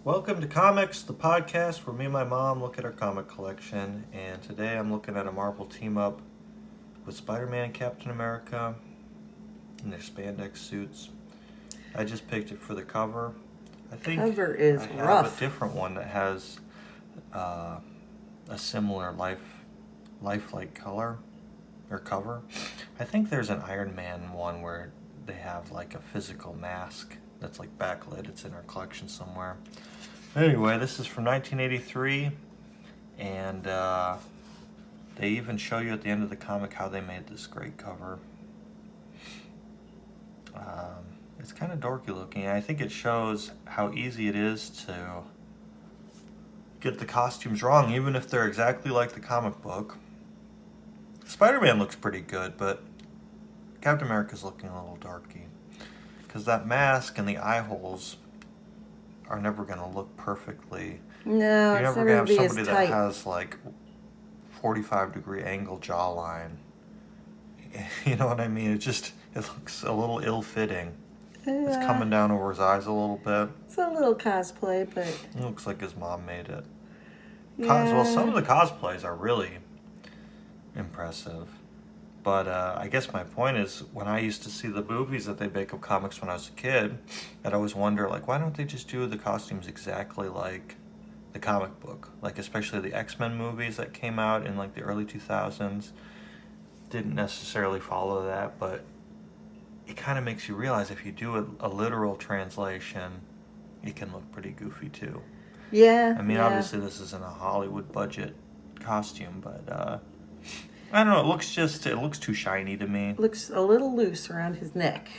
Welcome to Comics, the podcast where me and my mom look at our comic collection. And today I'm looking at a Marvel team up with Spider-Man and Captain America in their spandex suits. I just picked it for the cover. I think Cover is I have rough. a different one that has a similar lifelike color or cover. I think there's an Iron Man one where they have like a physical mask that's like backlit. It's in our collection somewhere. Anyway, this is from 1983, and they even show you at the end of the comic how they made this great cover. It's kind of dorky looking. I think it shows how easy it is to get the costumes wrong, even if they're exactly like the comic book. Spider-Man looks pretty good, but Captain America's looking a little darky. Because that mask and the eye holes are never going to look perfectly. No, You're it's never never going gonna to be have as somebody tight. that has like 45-degree angle jawline. You know what I mean? It looks a little ill-fitting. It's coming down over his eyes a little bit. It's a little cosplay, but It looks like his mom made it. yeah. Well, some of the cosplays are really impressive. But I guess my point is, when I used to see the movies that they make of comics when I was a kid, I'd always wonder, like, why don't they just do the costumes exactly like the comic book? Like, especially the X-Men movies that came out in, like, the early 2000s. Didn't necessarily follow that, but it kind of makes you realize if you do a literal translation, it can look pretty goofy, too. Yeah. I mean, yeah. obviously this isn't a Hollywood budget costume, but I don't know. It looks too shiny to me. Looks a little loose around his neck.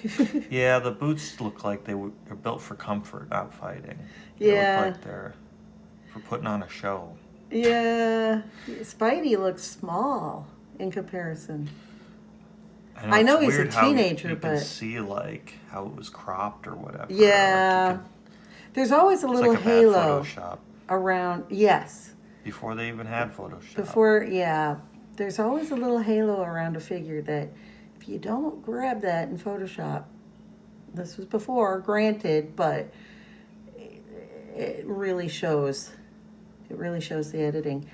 Yeah, the boots look like they're built for comfort, not fighting. Yeah. They look like they're for putting on a show. Yeah. Spidey looks small in comparison. I it's know he's a weird how teenager, you can but see like how it was cropped or whatever. yeah. There's always a It's little like a halo bad Photoshop. around. Yes. Before they even had Photoshop. There's always a little halo around a figure that if you don't grab that in Photoshop, this was before, granted, but it really shows. It really shows the editing.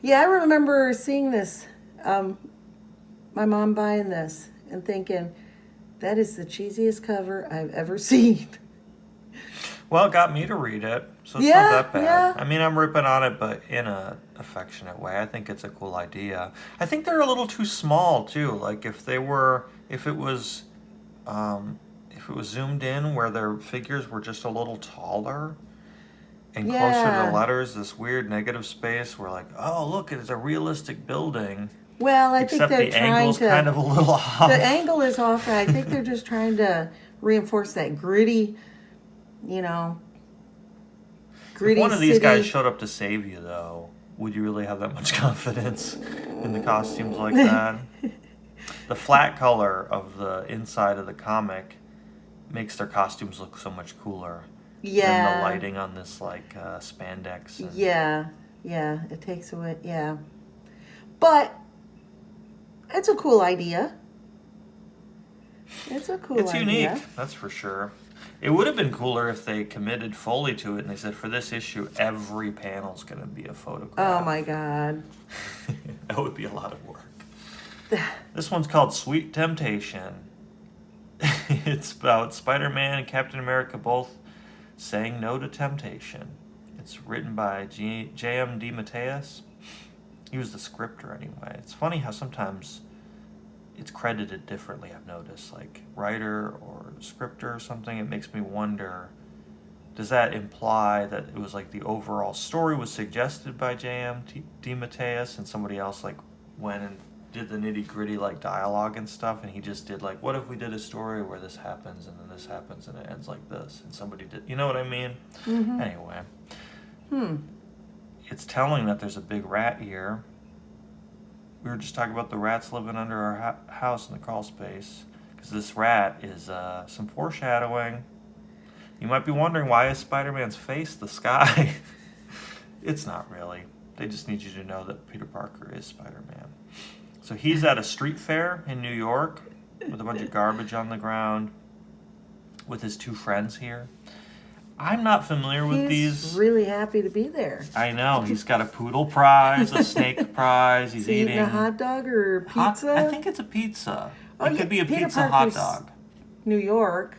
Yeah, I remember seeing this, my mom buying this and thinking, that is the cheesiest cover I've ever seen. Well, it got me to read it, so it's Yeah, not that bad. yeah. I mean, I'm ripping on it, but in a affectionate way. I think it's a cool idea. I think they're a little too small too. Like if it was zoomed in where their figures were just a little taller and closer to Yeah. the letters, this weird negative space where like, oh look, it's a realistic building. Well, I think Except they're the trying angle's to. kind of a little off. The angle is off. I think they're just trying to reinforce that gritty, If gritty one of these city. guys showed up to save you, though, would you really have that much confidence in the costumes like that? The flat color of the inside of the comic makes their costumes look so much cooler than the Yeah, lighting on this like spandex. And yeah, it takes away, yeah. But it's a cool idea. It's a cool It's idea. unique, that's for sure. It would have been cooler if they committed fully to it and they said, for this issue, every panel's going to be a photograph. Oh my God. That would be a lot of work. This one's called Sweet Temptation. It's about Spider-Man and Captain America both saying no to temptation. It's written by J.M. DeMatteis. He was the scripter anyway. It's funny how sometimes it's credited differently, I've noticed. Like writer or scripter or something, it makes me wonder, does that imply that it was like the overall story was suggested by J.M. DeMatteis and somebody else like went and did the nitty-gritty like dialogue and stuff, and he just did like, what if we did a story where this happens and then this happens and it ends like this, and somebody did, you know what I mean? Mm-hmm. Anyway, Hmm. it's telling that there's a big rat here. We were just talking about the rats living under our house in the crawl space, because this rat is some foreshadowing. You might be wondering, why is Spider-Man's face the sky? It's not really. They just need you to know that Peter Parker is Spider-Man. So he's at a street fair in New York with a bunch of garbage on the ground with his two friends here. I'm not familiar with He's these. really happy to be there. I know. He's got a poodle prize, a snake prize. He's Is he eating eating a hot dog or pizza? I think it's a pizza. Oh, It yeah, could be a Peter pizza hot Parker's dog. New York,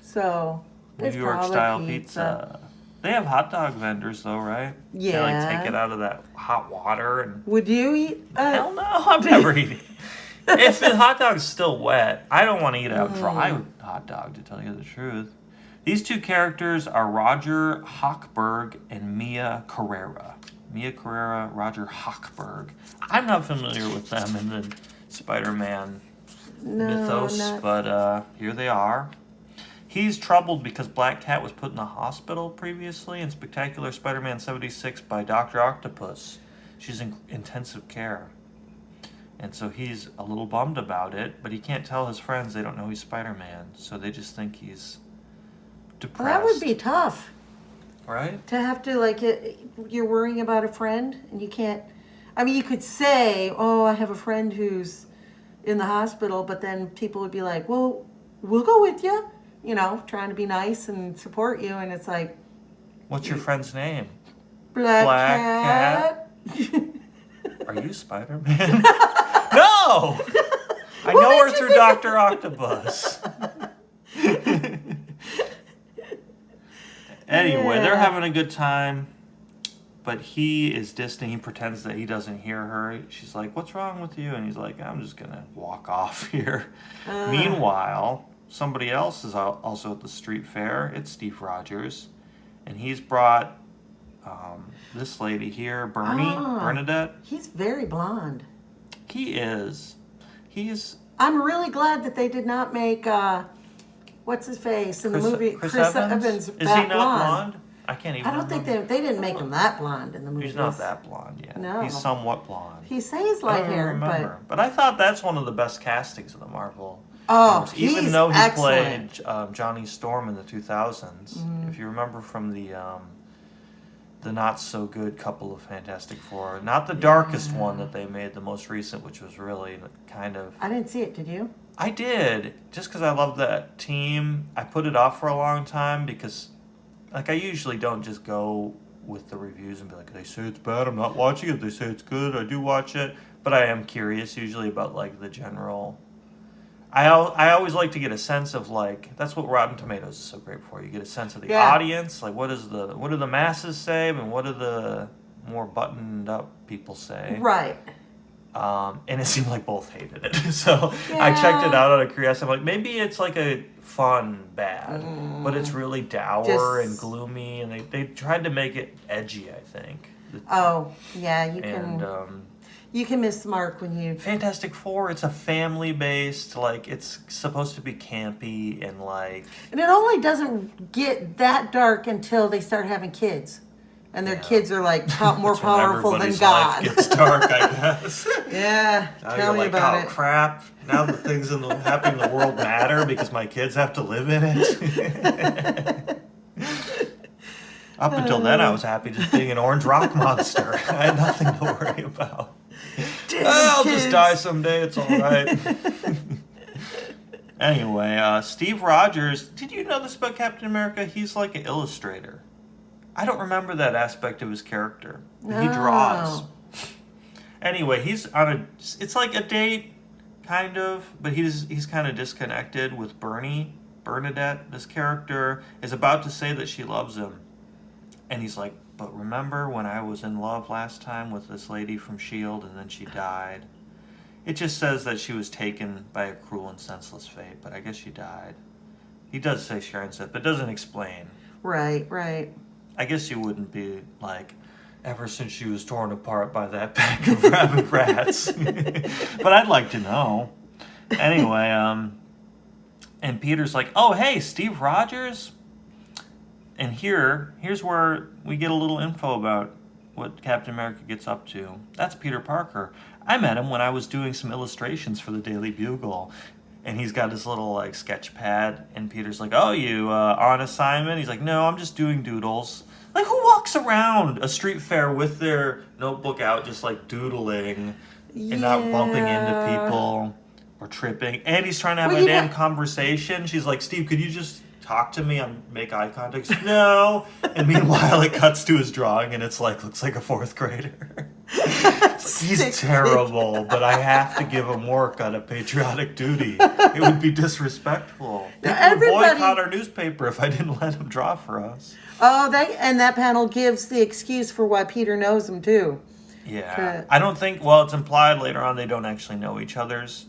so New it's York probably style pizza. They have hot dog vendors though, right? They like Yeah. take it out of that hot water and Would you eat? hell no, I've never eaten. If the hot dog's still wet, I don't want to eat a dry hot dog, to tell you the truth. These two characters are Roger Hochberg and Mia Carrera. Mia Carrera, Roger Hochberg. I'm not familiar with them in the Spider-Man mythos, but here they are. He's troubled because Black Cat was put in the hospital previously in Spectacular Spider-Man 76 by Dr. Octopus. She's in intensive care. And so he's a little bummed about it, but he can't tell his friends. They don't know he's Spider-Man, so they just think he's depressed. Well, that would be tough. Right? To have to, you're worrying about a friend and you can't. I mean, you could say, oh, I have a friend who's in the hospital, but then people would be like, well, we'll go with you, trying to be nice and support you. And it's like, What's your friend's name? Black Cat. Cat. Are you Spider-Man? No! I know her through Dr. Octopus. Anyway, they're having a good time, but he is distant. He pretends that he doesn't hear her. She's like, what's wrong with you? And he's like, I'm just going to walk off here. Meanwhile, somebody else is also at the street fair. It's Steve Rogers, and he's brought this lady here, Bernadette. He's very blonde. He is. I'm really glad that they did not make what's his face in the movie? Chris Evans? Is he not blonde? I can't even. I don't think they didn't make him that blonde in the movie. He's not that blonde yet. No. He's somewhat blonde. He says light hair, but I thought that's one of the best castings of the Marvel. Oh, even he's though he excellent. played Johnny Storm in the 2000s, if you remember from the not so good couple of Fantastic Four, not the darkest one that they made, the most recent, which was really kind of. I didn't see it. Did you? I did, just because I love that team. I put it off for a long time because, I usually don't just go with the reviews and be like, they say it's bad, I'm not watching it. They say it's good, I do watch it. But I am curious usually about, the general. I always like to get a sense of, that's what Rotten Tomatoes is so great for. You get a sense of the audience. What do the masses say and what do the more buttoned up people say? Right. And it seemed like both hated it. So I checked it out of curiosity. I'm like, maybe it's a fun bad, but it's really dour and gloomy, and they tried to make it edgy, I think. Oh, yeah, you can miss the mark when you... Fantastic Four, it's a family-based, it's supposed to be campy and And it only doesn't get that dark until they start having kids. And their kids are more powerful than God. Life gets dark, I guess. Yeah, now tell me about it. Crap! Now the things happening in the world matter because my kids have to live in it. Up until then, I was happy just being an orange rock monster. I had nothing to worry about. I'll just die someday. It's all right. Anyway, Steve Rogers. Did you know this about Captain America? He's an illustrator. I don't remember that aspect of his character. He draws. Anyway, he's on it's like a date, kind of, but he's kind of disconnected with Bernadette. This character is about to say that she loves him. And he's like, but remember when I was in love last time with this lady from S.H.I.E.L.D. and then she died? It just says that she was taken by a cruel and senseless fate, but I guess she died. He does say Sharon said, but doesn't explain. Right. I guess you wouldn't be ever since she was torn apart by that pack of rabid rats. But I'd like to know. Anyway, and Peter's like, oh, hey, Steve Rogers? And here's where we get a little info about what Captain America gets up to. That's Peter Parker. I met him when I was doing some illustrations for the Daily Bugle. And he's got his little sketch pad, and Peter's like, oh, you on assignment? He's like, no, I'm just doing doodles. Who walks around a street fair with their notebook out just doodling and not bumping into people or tripping? And he's trying to have a damn conversation. She's like, Steve, could you just talk to me, make eye contact. No. And meanwhile, it cuts to his drawing, and it's like, looks like a fourth grader. He's terrible, but I have to give him work on a patriotic duty. It would be disrespectful. People would boycott our newspaper if I didn't let him draw for us. Oh, that panel gives the excuse for why Peter knows him, too. Yeah. I don't think, well, it's implied later on they don't actually know each other's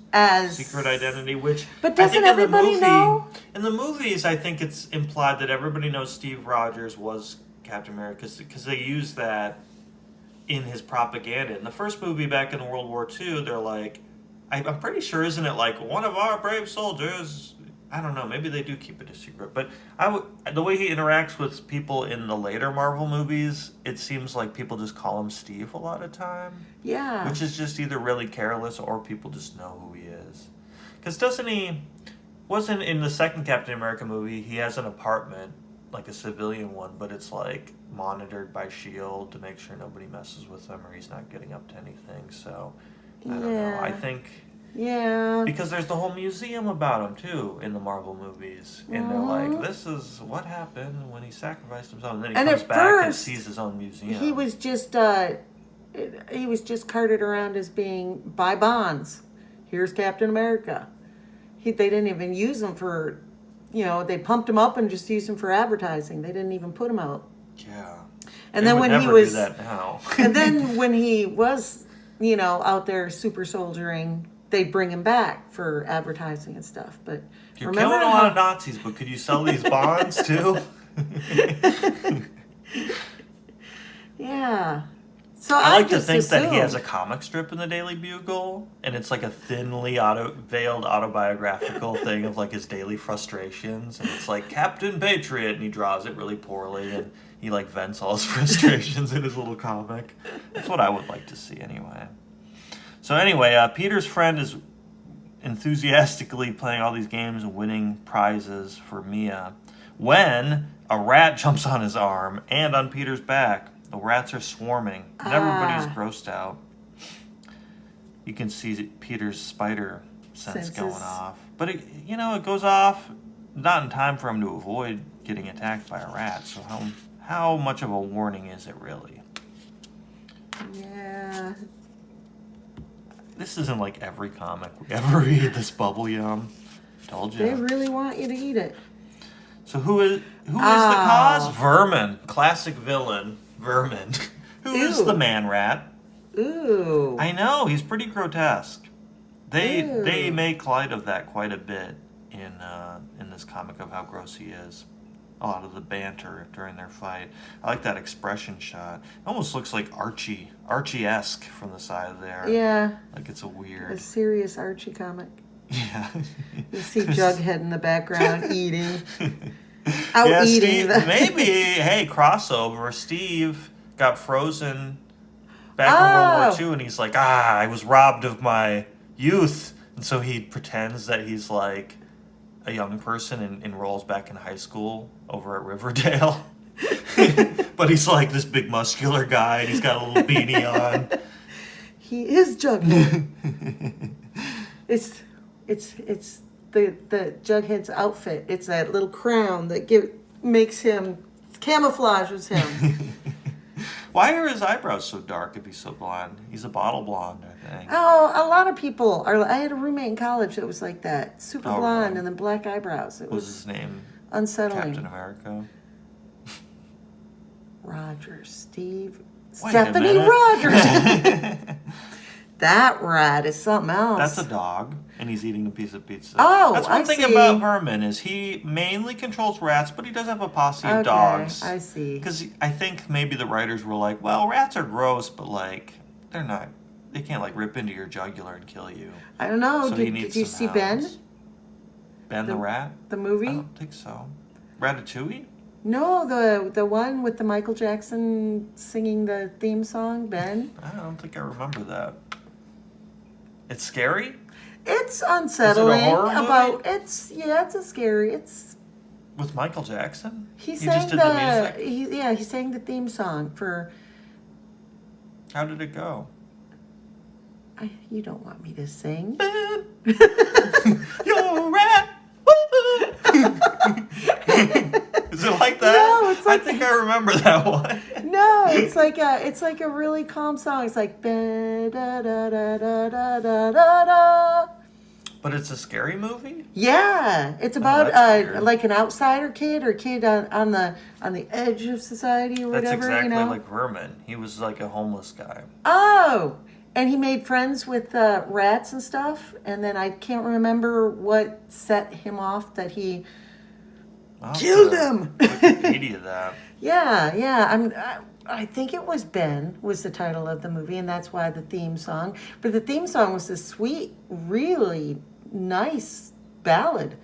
secret identity, which... But doesn't everybody know? In the movies, I think it's implied that everybody knows Steve Rogers was Captain America, because they use that in his propaganda. In the first movie back in World War II, they're like, I'm pretty sure, isn't it like, one of our brave soldiers... I don't know, maybe they do keep it a secret, but the way he interacts with people in the later Marvel movies, it seems like people just call him Steve a lot of time. Yeah. Which is just either really careless or people just know who he is. Because wasn't in the second Captain America movie, he has an apartment, like a civilian one, but it's like monitored by S.H.I.E.L.D. to make sure nobody messes with him or he's not getting up to anything, so I don't know. I think... Yeah. Because there's the whole museum about him, too, in the Marvel movies. And they're like, this is what happened when he sacrificed himself. And then he comes back and sees his own museum. He was just carted around as being, by Bonds. Here's Captain America. They didn't even use him for, they pumped him up and just used him for advertising. They didn't even put him out. Yeah. And then when he was... do that now. And then when he was, out there super soldiering... They'd bring him back for advertising and stuff. But you're killing a lot of Nazis, but could you sell these bonds too? Yeah. So I like to think that he has a comic strip in the Daily Bugle, and it's like a thinly veiled autobiographical thing of like his daily frustrations, and it's like Captain Patriot, and he draws it really poorly, and he like vents all his frustrations in his little comic. That's what I would like to see anyway. So anyway, Peter's friend is enthusiastically playing all these games and winning prizes for Mia when a rat jumps on his arm and on Peter's back. The rats are swarming and everybody's grossed out. You can see Peter's spider sense going off. But it goes off not in time for him to avoid getting attacked by a rat. So how much of a warning is it really? Yeah. This isn't like every comic we ever read, this bubble yum. Told you. They really want you to eat it. So who is the cause? Vermin. Classic villain. Vermin. Who is the man rat? Ooh. I know, he's pretty grotesque. They make light of that quite a bit in this comic of how gross he is. A lot of the banter during their fight. I like that expression shot. It almost looks like Archie-esque from the side there. Yeah. Like it's a serious Archie comic. Yeah. You see Jughead in the background eating. Steve, maybe, hey, crossover. Steve got frozen back in World War II, and he's like, I was robbed of my youth. And so he pretends that he's like a young person and enrolls back in high school over at Riverdale. But he's like this big muscular guy, and he's got a little beanie on. He is Jughead. It's the Jughead's outfit. It's that little crown that camouflages him. Why are his eyebrows so dark if he's so blonde? He's a bottle blonde, I think. Oh, a lot of people are. I had a roommate in college that was like that, super blonde really? And then black eyebrows. It was his name? Unsettling. Captain America. Rogers, Steve, Wait Stephanie Rogers. That rat is something else. That's a dog, and he's eating a piece of pizza. Oh, that's one thing about Vermin is he mainly controls rats, but he does have a posse of dogs. I see. Because I think maybe the writers were like, well, rats are gross, but like they can't like rip into your jugular and kill you. I don't know. So did you see Ben? Ben the rat? The movie? I don't think so. Ratatouille? No, the one with the Michael Jackson singing the theme song, Ben. I don't think I remember that. It's scary? It's unsettling. Is it a horror movie? It's a scary. It's with Michael Jackson. He sang the music. He sang the theme song for. How did it go? You don't want me to sing. You're a rat. It's like I think I remember that one. no, it's like a really calm song. It's like da da da da da da da da. But it's a scary movie? Yeah, it's about that's weird. like an outsider kid or kid on the edge of society or That's whatever. exactly you know. like Vermin. He was like a homeless guy. Oh, and he made friends with rats and stuff. And then I can't remember what set him off that he killed him. Wikipedia that. Yeah. I think it was Ben was the title of the movie, and that's why the theme song. But the theme song was this sweet, really nice ballad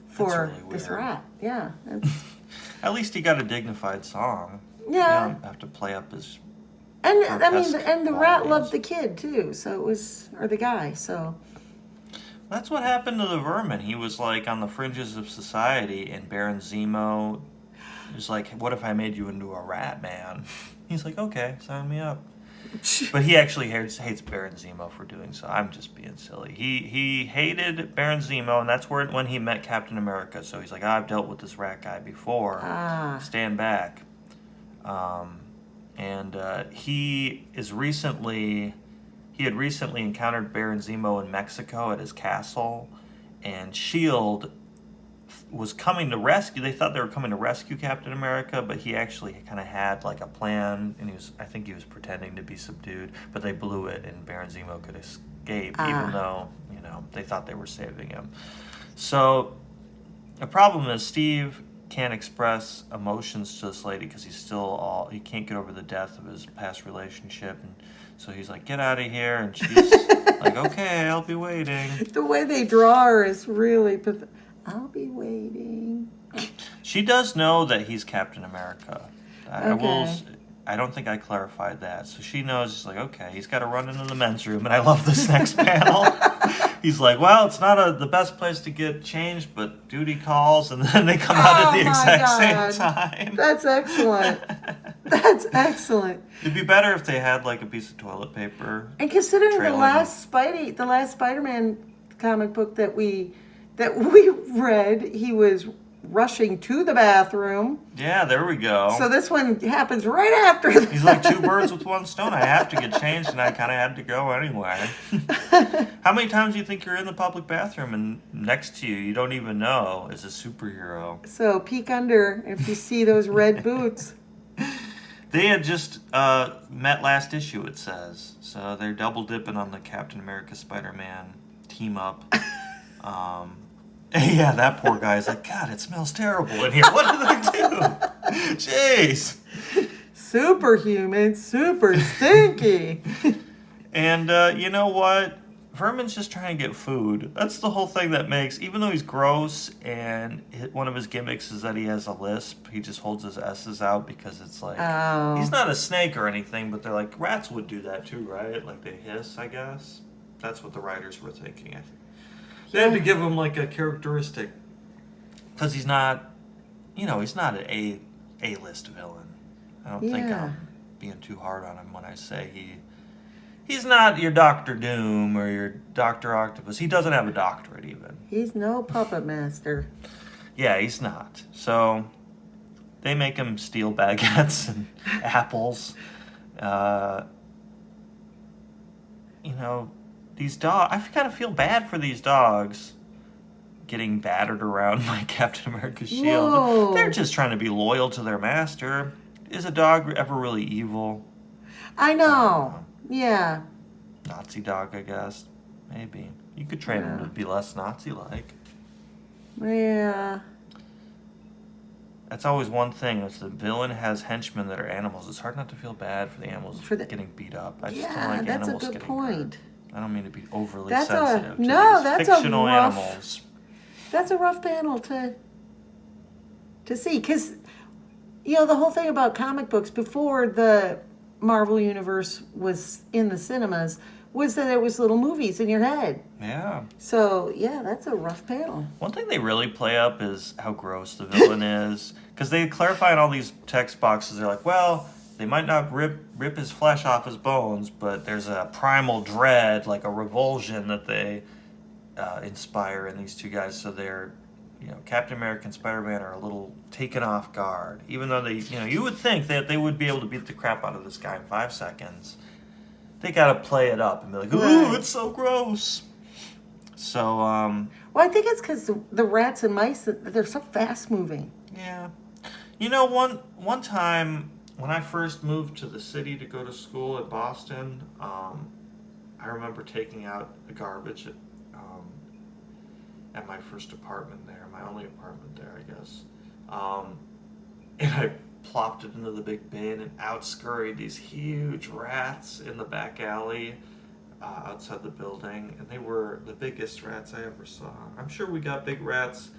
for really this weird. rat. Yeah. At least he got a dignified song. Yeah. You don't have to play up his. And I mean, grotesque and the rat qualities. loved the kid too, so it was, or the guy. So That's what happened to the Vermin. He was like on the fringes of society, and Baron Zemo was like, "What if I made you into a rat man?" He's like, "Okay, sign me up." But he actually hates Baron Zemo for doing so. I'm just being silly. He hated Baron Zemo, and that's when he met Captain America. So he's like, I've dealt with this rat guy before. Stand back. He had recently encountered Baron Zemo in Mexico at his castle, and S.H.I.E.L.D. was coming to rescue. They thought they were coming to rescue Captain America, but he actually kind of had like a plan, and I think he was pretending to be subdued, but they blew it, and Baron Zemo could escape, even though they thought they were saving him. So the problem is Steve can't express emotions to this lady because he can't get over the death of his past relationship, and so he's like, "Get out of here," and she's like, "Okay, I'll be waiting." the way they draw her is really pathetic. I'll be waiting. She does know that he's Captain America. Okay. I don't think I clarified that. So she knows. She's like, okay, he's got to run into the men's room. And I love this next panel. He's like, well, it's not the best place to get changed, but duty calls. And then they come out at the exact same time. That's excellent. That's excellent. It'd be better if they had like a piece of toilet paper. And considering trailing. the last Spider-Man comic book that we read, he was rushing to the bathroom. Yeah, there we go. So this one happens right after that. He's like two birds with one stone. I have to get changed, and I kind of had to go anyway. How many times do you think you're in the public bathroom and next to you don't even know is a superhero? So peek under if you see those red boots. They had just met last issue, it says. So they're double dipping on the Captain America Spider-Man team up. Yeah, that poor guy's like, God, it smells terrible in here. What did I do? Jeez. Superhuman, super stinky. And you know what? Vermin's just trying to get food. That's the whole thing that makes, even though he's gross and one of his gimmicks is that he has a lisp, he just holds his S's out because it's like, he's not a snake or anything, but they're like, rats would do that too, right? Like they hiss, I guess. That's what the writers were thinking, I think. They had to give him like a characteristic because he's not, he's not an A-list villain. I don't think I'm being too hard on him when I say he's not your Doctor Doom or your Dr. Octopus. He doesn't have a doctorate even. He's no puppet master. Yeah, he's not. So they make him steal baguettes and apples. These dogs, I kind of feel bad for these dogs getting battered around by Captain America's shield. Whoa. They're just trying to be loyal to their master. Is a dog ever really evil? I know. Yeah. Nazi dog, I guess. Maybe. You could train him to be less Nazi-like. Yeah. That's always one thing. If the villain has henchmen that are animals, it's hard not to feel bad for the animals getting beat up. I just don't like that's animals a good getting point. hurt. I don't mean to be overly That's sensitive to these that's fictional a rough, animals. That's a rough panel to see, because the whole thing about comic books before the Marvel Universe was in the cinemas was that it was little movies in your head. Yeah. So that's a rough panel. One thing they really play up is how gross the villain is, because they clarify in all these text boxes. They're like, well, they might not rip his flesh off his bones, but there's a primal dread, like a revulsion that they inspire in these two guys. So they're, Captain America and Spider-Man are a little taken off guard, even though you would think that they would be able to beat the crap out of this guy in 5 seconds. They gotta play it up and be like, "Ooh, Right. it's so gross." So, Well, I think it's because the rats and mice, they're so fast moving. yeah. One time when I first moved to the city to go to school in Boston, I remember taking out the garbage at my first apartment there, my only apartment there, I guess. And I plopped it into the big bin, and out scurried these huge rats in the back alley outside the building, and they were the biggest rats I ever saw. I'm sure we got big rats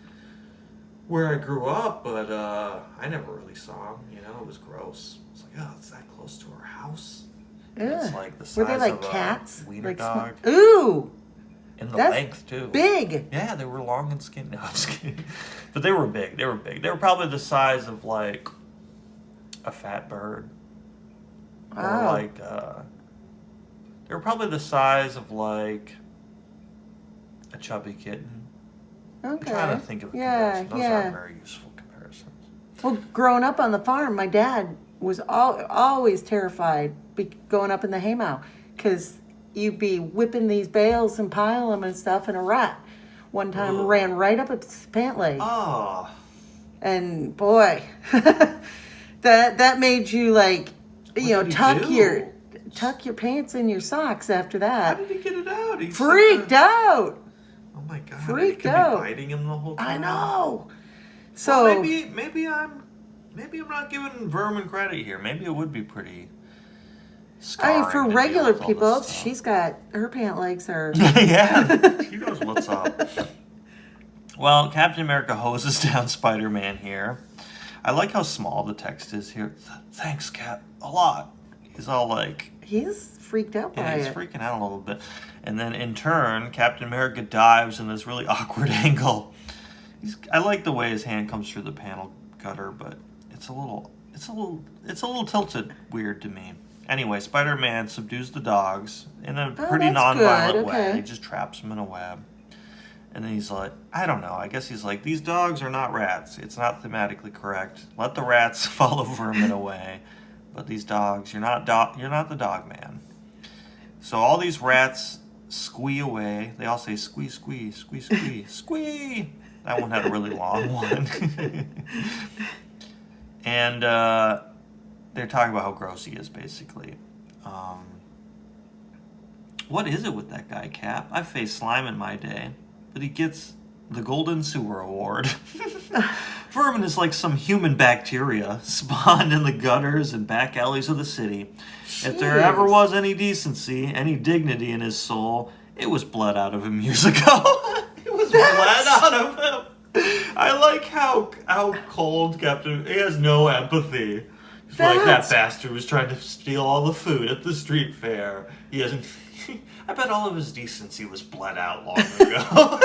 where I grew up, but I never really saw them. It was gross. It's like, oh, it's that close to our house. It's Ugh. like the size Were they like of cats? a wiener Like dog. Ooh, In the that's length, too. big. Yeah, they were long and skinny. No, I'm just kidding. But they were big. They were big. They were probably the size of, like, a fat bird. Or, Wow. like, they were probably the size of, like, a chubby kitten. Okay. I'm trying to think of a Yeah, comparison. Those yeah. aren't very useful comparisons. Well, growing up on the farm, my dad was always terrified going up in the haymow because you'd be whipping these bales and pile them and stuff, and a rat one time Ugh. ran right up its pant leg. Oh. And boy, that made you like, What did he tuck your pants in your socks after How that. did he get it out? He Freaked out. Oh my god! Freaked He could out. be biting him the whole time. I know. So Well, maybe I'm not giving Vermin credit here. Maybe it would be pretty scarring. for to deal regular with all people, this stuff. she's got her pant legs are. Yeah, she knows what's up. Well, Captain America hoses down Spider-Man here. I like how small the text is here. Thanks, Cap. A lot. He's all like, He's freaked out by he's it. freaking out a little bit. And then in turn, Captain America dives in this really awkward angle. I like the way his hand comes through the panel gutter, but it's a little tilted weird to me. Anyway, Spider-Man subdues the dogs in a pretty that's non-violent good, way. okay. He just traps them in a web. And then he's like, I don't know. I guess he's like, these dogs are not rats. It's not thematically correct. Let the rats follow Vermin away. But these dogs, you're not the dog man. So all these rats squee away. They all say squee, squee, squee, squee, squee. That one had a really long one. And they're talking about how gross he is, basically. What is it with that guy, Cap? I've faced slime in my day, but he gets the Golden Sewer Award. Vermin is like some human bacteria spawned in the gutters and back alleys of the city. If there ever Jeez. was any decency, any dignity in his soul, it was bled out of him years ago. It was bled out of him. I like how cold Captain. He has no empathy. He's like, that That's- bastard was trying to steal all the food at the street fair. He hasn't. I bet all of his decency was bled out long ago.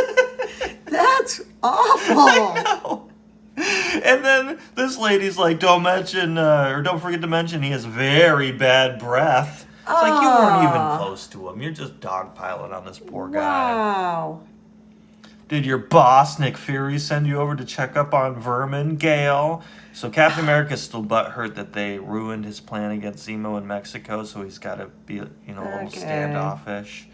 That's awful. I know. And then this lady's like, don't forget to mention he has very bad breath. It's like, you weren't even close to him. You're just dogpiling on this poor guy. Wow. Did your boss, Nick Fury, send you over to check up on Vermin, Gale? So Captain America's still butthurt that they ruined his plan against Zemo in Mexico, so he's got to be, a little Okay. standoffish.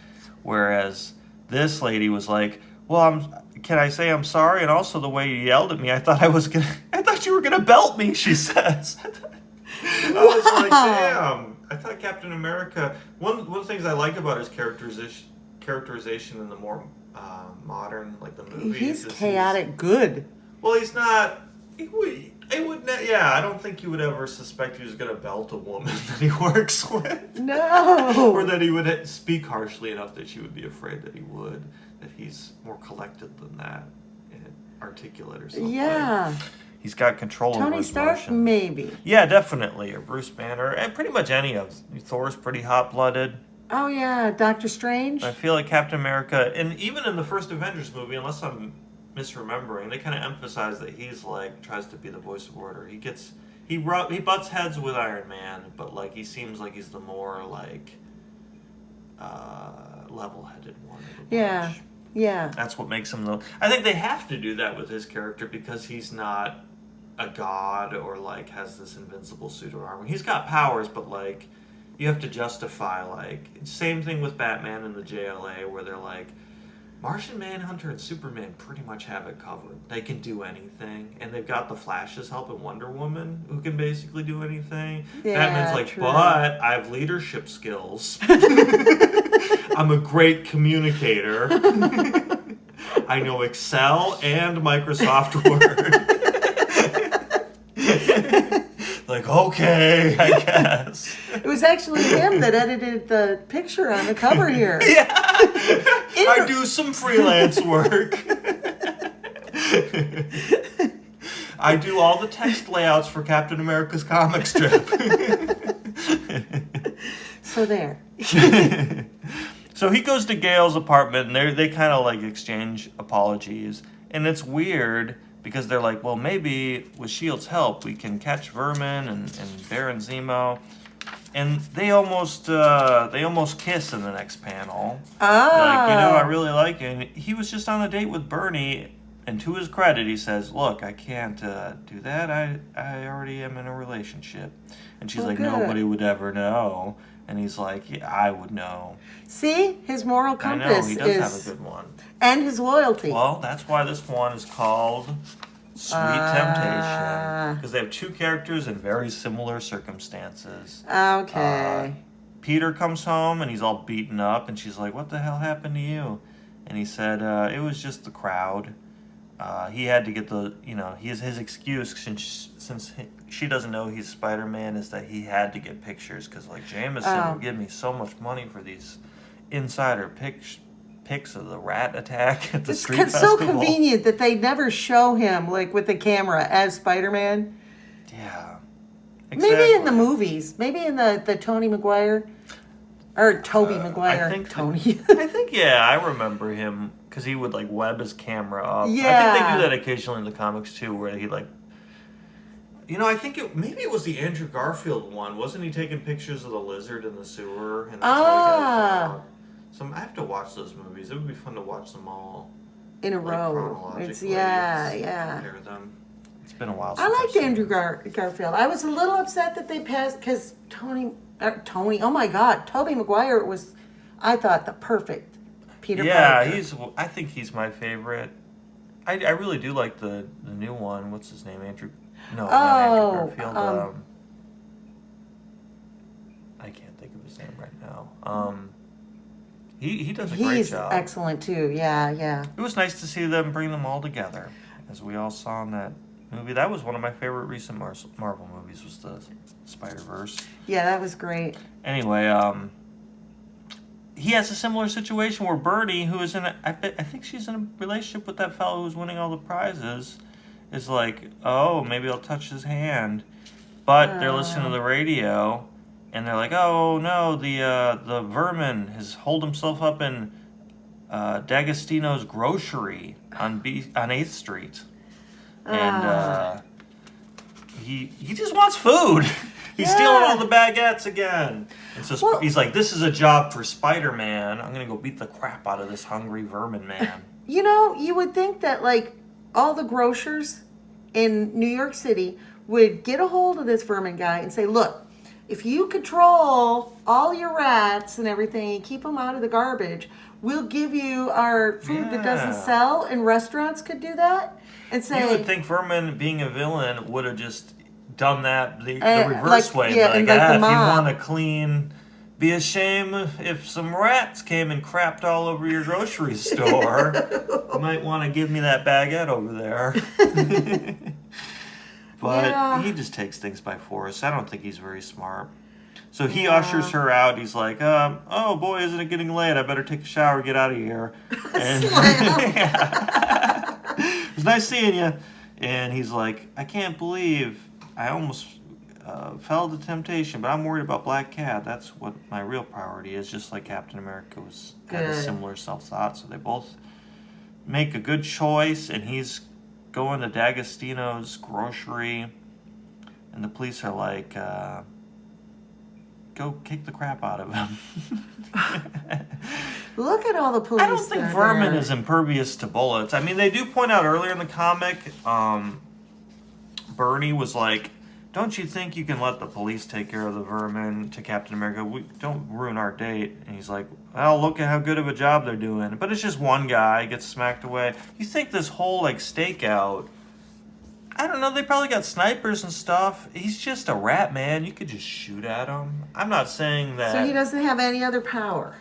Whereas this lady was like, well, can I say I'm sorry? And also the way you yelled at me, I thought you were gonna belt me, she says. I was like, damn. I thought Captain America, one of the things I like about his characterization in the more modern, like the movies. He's is chaotic good. Well, he's not. It would. Yeah, I don't think you would ever suspect he was going to belt a woman that he works with. No. Or that he would speak harshly enough that she would be afraid that he would. That he's more collected than that, and articulate or something. Yeah. He's got control over Tony his Stark, emotions. maybe. Yeah, definitely. Or Bruce Banner, and pretty much any of Thor's pretty hot-blooded. Oh yeah, Doctor Strange. I feel like Captain America, and even in the first Avengers movie, unless I'm misremembering, they kind of emphasize that he's like tries to be the voice of order. He butts heads with Iron Man, but like he seems like he's the more like level-headed one. Of the Yeah. bunch. Yeah. That's what makes him I think they have to do that with his character because he's not a god or like has this invincible suit of armor. He's got powers, but like you have to justify like same thing with Batman and the JLA where they're like Martian Manhunter and Superman pretty much have it covered. They can do anything, and they've got the Flash's help and Wonder Woman who can basically do anything. Yeah, Batman's like, true. but I have leadership skills. I'm a great communicator. I know Excel and Microsoft Word. Like, okay, I guess. It was actually him that edited the picture on the cover here. Yeah. I do some freelance work. I do all the text layouts for Captain America's comic strip. So there. So he goes to Gail's apartment, and they kind of like exchange apologies. And it's weird because they're like, well, maybe with S.H.I.E.L.D.'s help, we can catch Vermin and Baron Zemo. And they almost kiss in the next panel. Ah. Like, I really like him. He was just on a date with Bernie, and to his credit, he says, look, I can't do that. I already am in a relationship. And she's like, good. Nobody would ever know. And he's like, yeah, I would know. See? His moral compass I know, he does have a good one. And his loyalty. Well, that's why this one is called Sweet Temptation. Because they have two characters in very similar circumstances. Okay. Peter comes home and he's all beaten up, and she's like, what the hell happened to you? And he said, it was just the crowd. He had to get his excuse since she doesn't know he's Spider-Man is that he had to get pictures because like Jameson would give me so much money for these insider pics of the rat attack at the street festival. It's so convenient that they never show him like with the camera as Spider-Man. Yeah. Exactly. Maybe in the movies. Maybe in the Tony Maguire. Or Tobey Maguire. I think Tony. I remember him because he would like web his camera up. Yeah. I think they do that occasionally in the comics too, where he like, I think maybe it was the Andrew Garfield one. Wasn't he taking pictures of the lizard in the sewer? And that's how he got his I have to watch those movies. It would be fun to watch them all In a row. chronologically. Yeah. Compare them. It's been a while. I liked Andrew Garfield. I was a little upset that they passed because Tobey Maguire was, I thought, the perfect Peter Parker. Yeah, I think he's my favorite. I really do like the new one. What's his name? Not Andrew Garfield. I can't think of his name right now. He does a great job. He's excellent too. Yeah. It was nice to see them bring them all together, as we all saw in that movie. That was one of my favorite recent Marvel movies. Was the Spider-Verse. Yeah, that was great. Anyway, he has a similar situation where Bernie, who is I think she's in a relationship with that fellow who's winning all the prizes, is like, oh, maybe I'll touch his hand. But they're listening to the radio, and they're like, oh no, the Vermin has holed himself up in D'Agostino's grocery on 8th Street. And he just wants food. He's stealing all the baguettes again. And so he's like, this is a job for Spider-Man. I'm going to go beat the crap out of this hungry Vermin man. You would think that, like, all the grocers in New York City would get a hold of this Vermin guy and say, look, if you control all your rats and everything and keep them out of the garbage, we'll give you our food that doesn't sell. And restaurants could do that. And say, you would think Vermin, being a villain, would have just done that the reverse way. Yeah, if you want to clean, be a shame if some rats came and crapped all over your grocery store. You might want to give me that baguette over there. But he just takes things by force. I don't think he's very smart. So he ushers her out. He's like, oh boy, isn't it getting late? I better take a shower, get out of here. And it was nice seeing you. And he's like, I can't believe I almost fell to temptation, but I'm worried about Black Cat. That's what my real priority is, just like Captain America had a similar self-thought. So they both make a good choice, and he's going to D'Agostino's grocery, and the police are like, go kick the crap out of him. Look at all the police. I don't think Vermin is impervious to bullets. I mean, they do point out earlier in the comic, Bernie was like, don't you think you can let the police take care of the Vermin to Captain America? We don't ruin our date. And he's like, well, look at how good of a job they're doing. But it's just one guy gets smacked away. You think this whole like stakeout, I don't know, they probably got snipers and stuff. He's just a rat, man. You could just shoot at him. I'm not saying that. So he doesn't have any other power.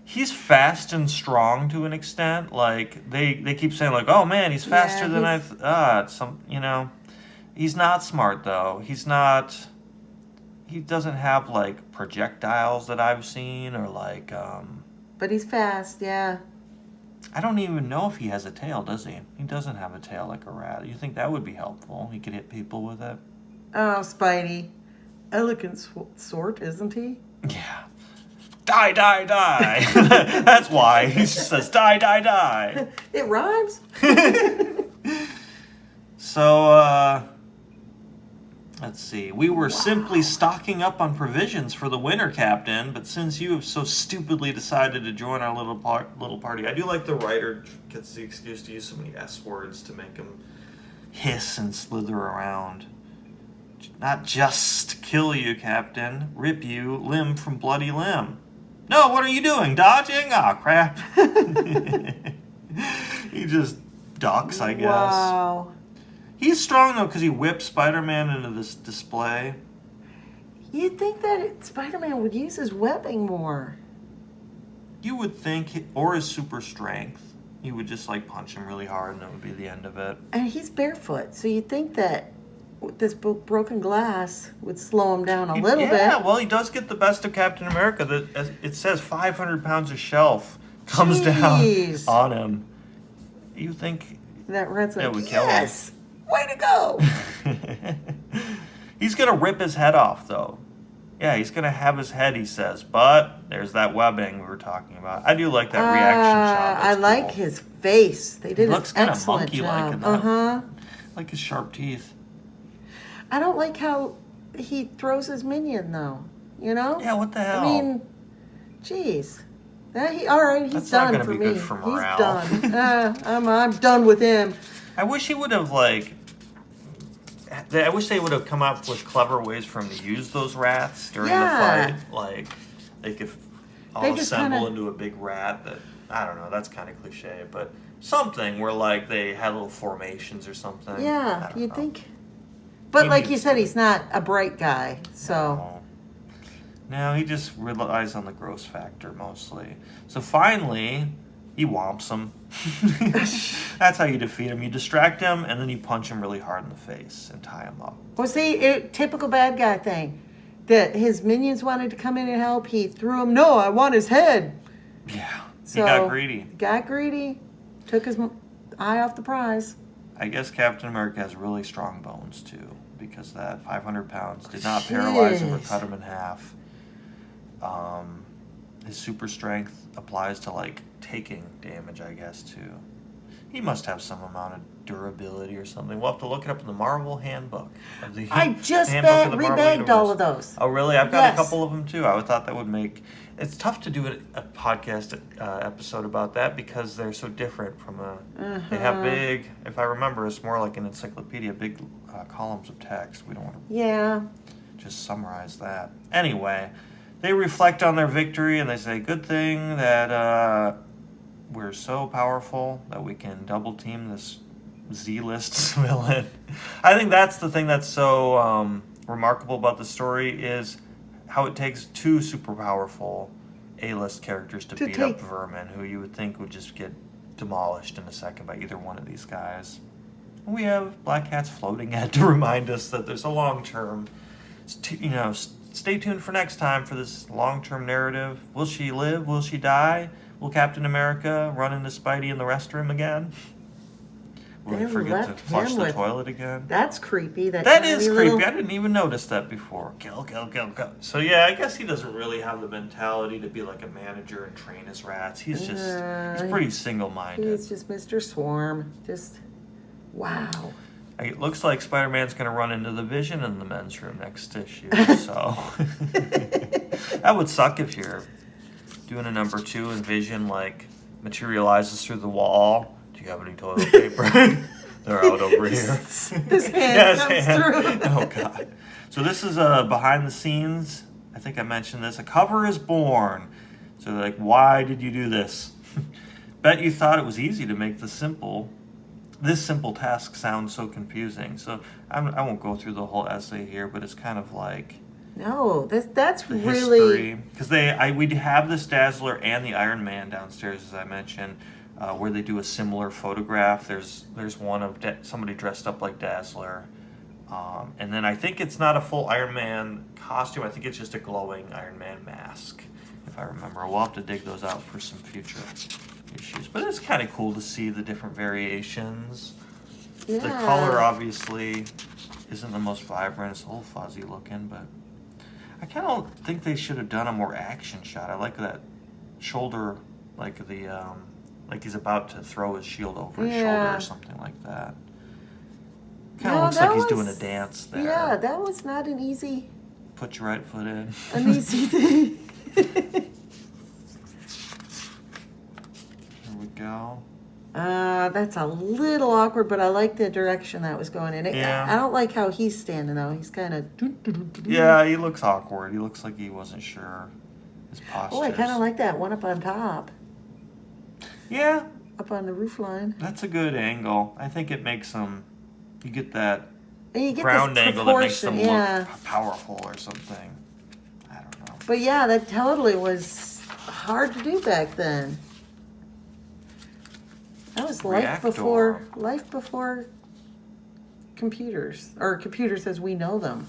He's fast and strong to an extent. Like they keep saying like, "Oh man, he's faster than He's not smart though. He doesn't have like projectiles that I've seen or like But he's fast, yeah. I don't even know if he has a tail, does he? He doesn't have a tail like a rat. You think that would be helpful? He could hit people with it. Oh, Spidey. Elegant sort, isn't he? Yeah. Die, die, die. That's why. He just says, die, die, die. It rhymes. So, let's see. We were simply stocking up on provisions for the winter, Captain, but since you have so stupidly decided to join our little party, I do like the writer gets the excuse to use so many S words to make him hiss and slither around. Not just kill you, Captain. Rip you limb from bloody limb. No, what are you doing? Dodging? Aw, crap. He just ducks, I guess. Wow. He's strong, though, because he whips Spider-Man into this display. You'd think that Spider-Man would use his webbing more. You would think, or his super strength. You would just, like, punch him really hard, and that would be the end of it. And he's barefoot, so you'd think that this broken glass would slow him down a little bit. Yeah, well, he does get the best of Captain America. It says 500 pounds of shelf comes down on him. You think that red's like, would kill him? Yes! Way to go! He's going to rip his head off, though. Yeah, he's going to have his head, he says. But there's that webbing we were talking about. I do like that reaction shot. I like his face. They did an excellent monkey-like job. Uh-huh. Like his sharp teeth. I don't like how he throws his minion, though. You know? Yeah, what the hell? I mean, jeez. All right, he's done for me. Good for morale. He's done. I'm done with him. I wish he would have, like... I wish they would have come up with clever ways for him to use those rats during the fight. Like, they could all assemble into a big rat that... I don't know, that's kind of cliche, but something where, like, they had little formations or something. Yeah, you'd think... But like you said, he's not a bright guy, so... No, he just relies on the gross factor, mostly. So finally, he whomps him. That's how you defeat him. You distract him, and then you punch him really hard in the face and tie him up. Well, see, typical bad guy thing. That his minions wanted to come in and help. He threw him, no, I want his head. Yeah, so, he got greedy. Took his eye off the prize. I guess Captain America has really strong bones, too, because that 500 pounds did not paralyze him or cut him in half. His super strength applies to, like, taking damage, I guess, too. He must have some amount of durability or something. We'll have to look it up in the Marvel Handbook. I just rebagged all of those. Oh, really? I've got a couple of them, too. I thought that would make... It's tough to do a podcast episode about that because they're so different from a... They have big... If I remember, it's more like an encyclopedia, big columns of text. We don't want to just summarize that. Anyway, they reflect on their victory and they say, good thing that we're so powerful that we can double team this Z-list villain. I think that's the thing that's so remarkable about the story is how it takes two super powerful A-list characters to beat up Vermin, who you would think would just get demolished in a second by either one of these guys. We have Black Cat's floating head to remind us that there's a long-term, stay tuned for next time for this long-term narrative. Will she live? Will she die? Will Captain America run into Spidey in the restroom again? Will he forget to flush the toilet again? That's creepy. That is creepy. I didn't even notice that before. Kill, kill, kill, kill. So yeah, I guess he doesn't really have the mentality to be like a manager and train his rats. He's just, he's pretty single-minded. He's just Mr. Swarm. Just, wow. It looks like Spider-Man's going to run into the Vision in the men's room next issue, so... That would suck if you're doing a number 2 and Vision like materializes through the wall. Do you have any toilet paper? They're out over here. This hand comes through. Oh God. So this is behind the scenes. I think I mentioned this. A cover is born. So they're like, why did you do this? Bet you thought it was easy to make this simple task sound so confusing. So I won't go through the whole essay here, but it's kind of like No, that's the really history. Because we have this Dazzler and the Iron Man downstairs, as I mentioned, where they do a similar photograph. There's one of somebody dressed up like Dazzler. And then I think it's not a full Iron Man costume. I think it's just a glowing Iron Man mask, if I remember. We'll have to dig those out for some future issues. But it's kind of cool to see the different variations. yeah. The color obviously isn't the most vibrant. It's a little fuzzy looking, but I kind of think they should have done a more action shot. I like that shoulder, like like he's about to throw his shield over his shoulder or something like that. Kind of looks like he's doing a dance there. Yeah, that was not an easy. Put your right foot in. An easy thing. Here we go. That's a little awkward, but I like the direction that was going in. Yeah. I don't like how he's standing though. He's kind of. Yeah, he looks awkward. He looks like he wasn't sure his posture. Oh, I kind of like that one up on top, Yeah, up on the roof line. that's a good angle. I think it makes them. You get that And you get ground this angle that makes them proportion, look powerful or something. I don't know. But yeah, that totally was hard to do back then. That was life before computers, or computers as we know them.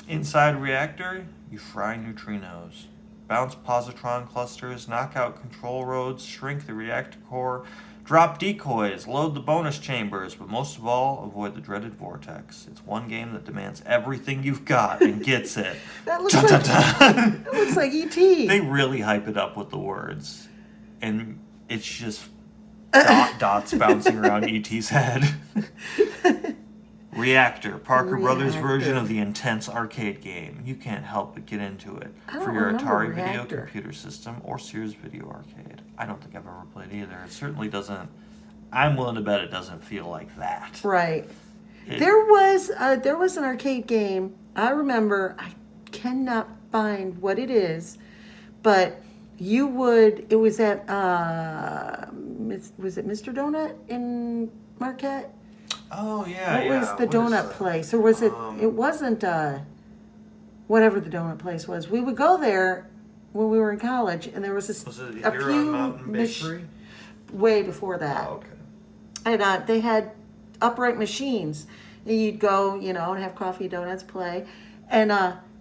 Inside reactor, you fry neutrinos. Bounce positron clusters, knock out control roads, shrink the reactor core, drop decoys, load the bonus chambers, but most of all, avoid the dreaded vortex. It's one game that demands everything you've got and gets it. That looks Dun, like dun, dun. that looks like E.T. They really hype it up with the words. And it's just dots bouncing around E.T.'s head. Reactor, Parker Brothers version of the intense arcade game. You can't help but get into it. I don't For your remember Atari Video Reactor. Computer System or Sears Video Arcade. I don't think I've ever played either. It certainly doesn't. I'm willing to bet it doesn't feel like that. Right. It- There was an arcade game. I remember. I cannot find what it is, but you would. It was at was it Mr. Donut in Marquette? Oh yeah, What was the donut place, or was it? It wasn't whatever the donut place was. We would go there when we were in college, and there was Was it a Huron few Mountain Bakery? way before that. Oh, okay. And they had upright machines. And you'd go, and have coffee, donuts, play. And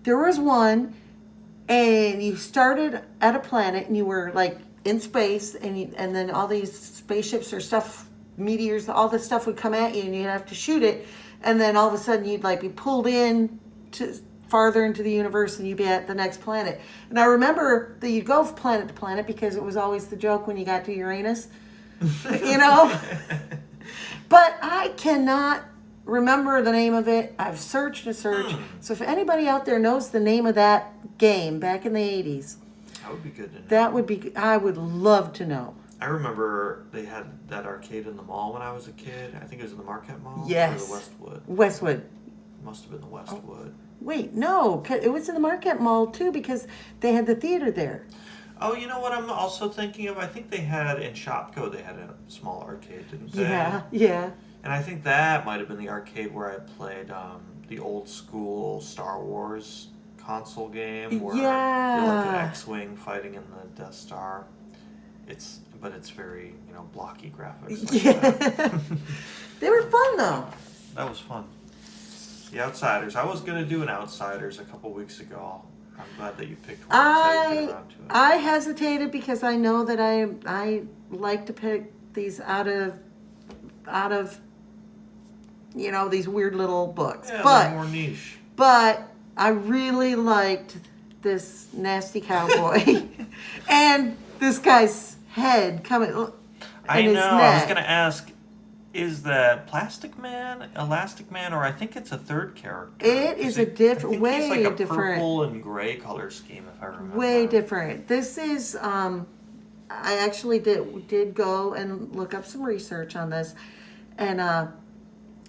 there was one, and you started at a planet, and you were like in space, and then all these spaceships or stuff, meteors, all this stuff would come at you, and you'd have to shoot it. And then all of a sudden, you'd like be pulled in to farther into the universe, and you'd be at the next planet. And I remember that you'd go from planet to planet because it was always the joke when you got to Uranus. But I cannot remember the name of it. I've searched and searched. So if anybody out there knows the name of that game back in the 80s, That would be good to know. I would love to know. I remember they had that arcade in the mall when I was a kid. I think it was in the Marquette Mall. Yes. Or the Westwood. Westwood. Must have been the Westwood. Wait, no, it was in the Marquette Mall too because they had the theater there. Oh, you know what I'm also thinking of? I think they had in Shopko, they had a small arcade, didn't they? Yeah. And I think that might have been the arcade where I played the old school Star Wars console game where you're like an X-Wing fighting in the Death Star. But it's very, blocky graphics. Like that. They were fun though. That was fun. The Outsiders. I was going to do an Outsiders a couple weeks ago. I'm glad that you picked one. So you get around to it. I hesitated because I know that I like to pick these out of these weird little books. Yeah, but they're more niche. But I really liked this nasty cowboy and this guy's head coming. I in his know. neck. I was going to ask, is that Plastic Man, Elastic Man, or I think it's a third character. It is a different, way he's like a different. purple and gray color scheme, if I remember. Way different. This is, I actually did go and look up some research on this. And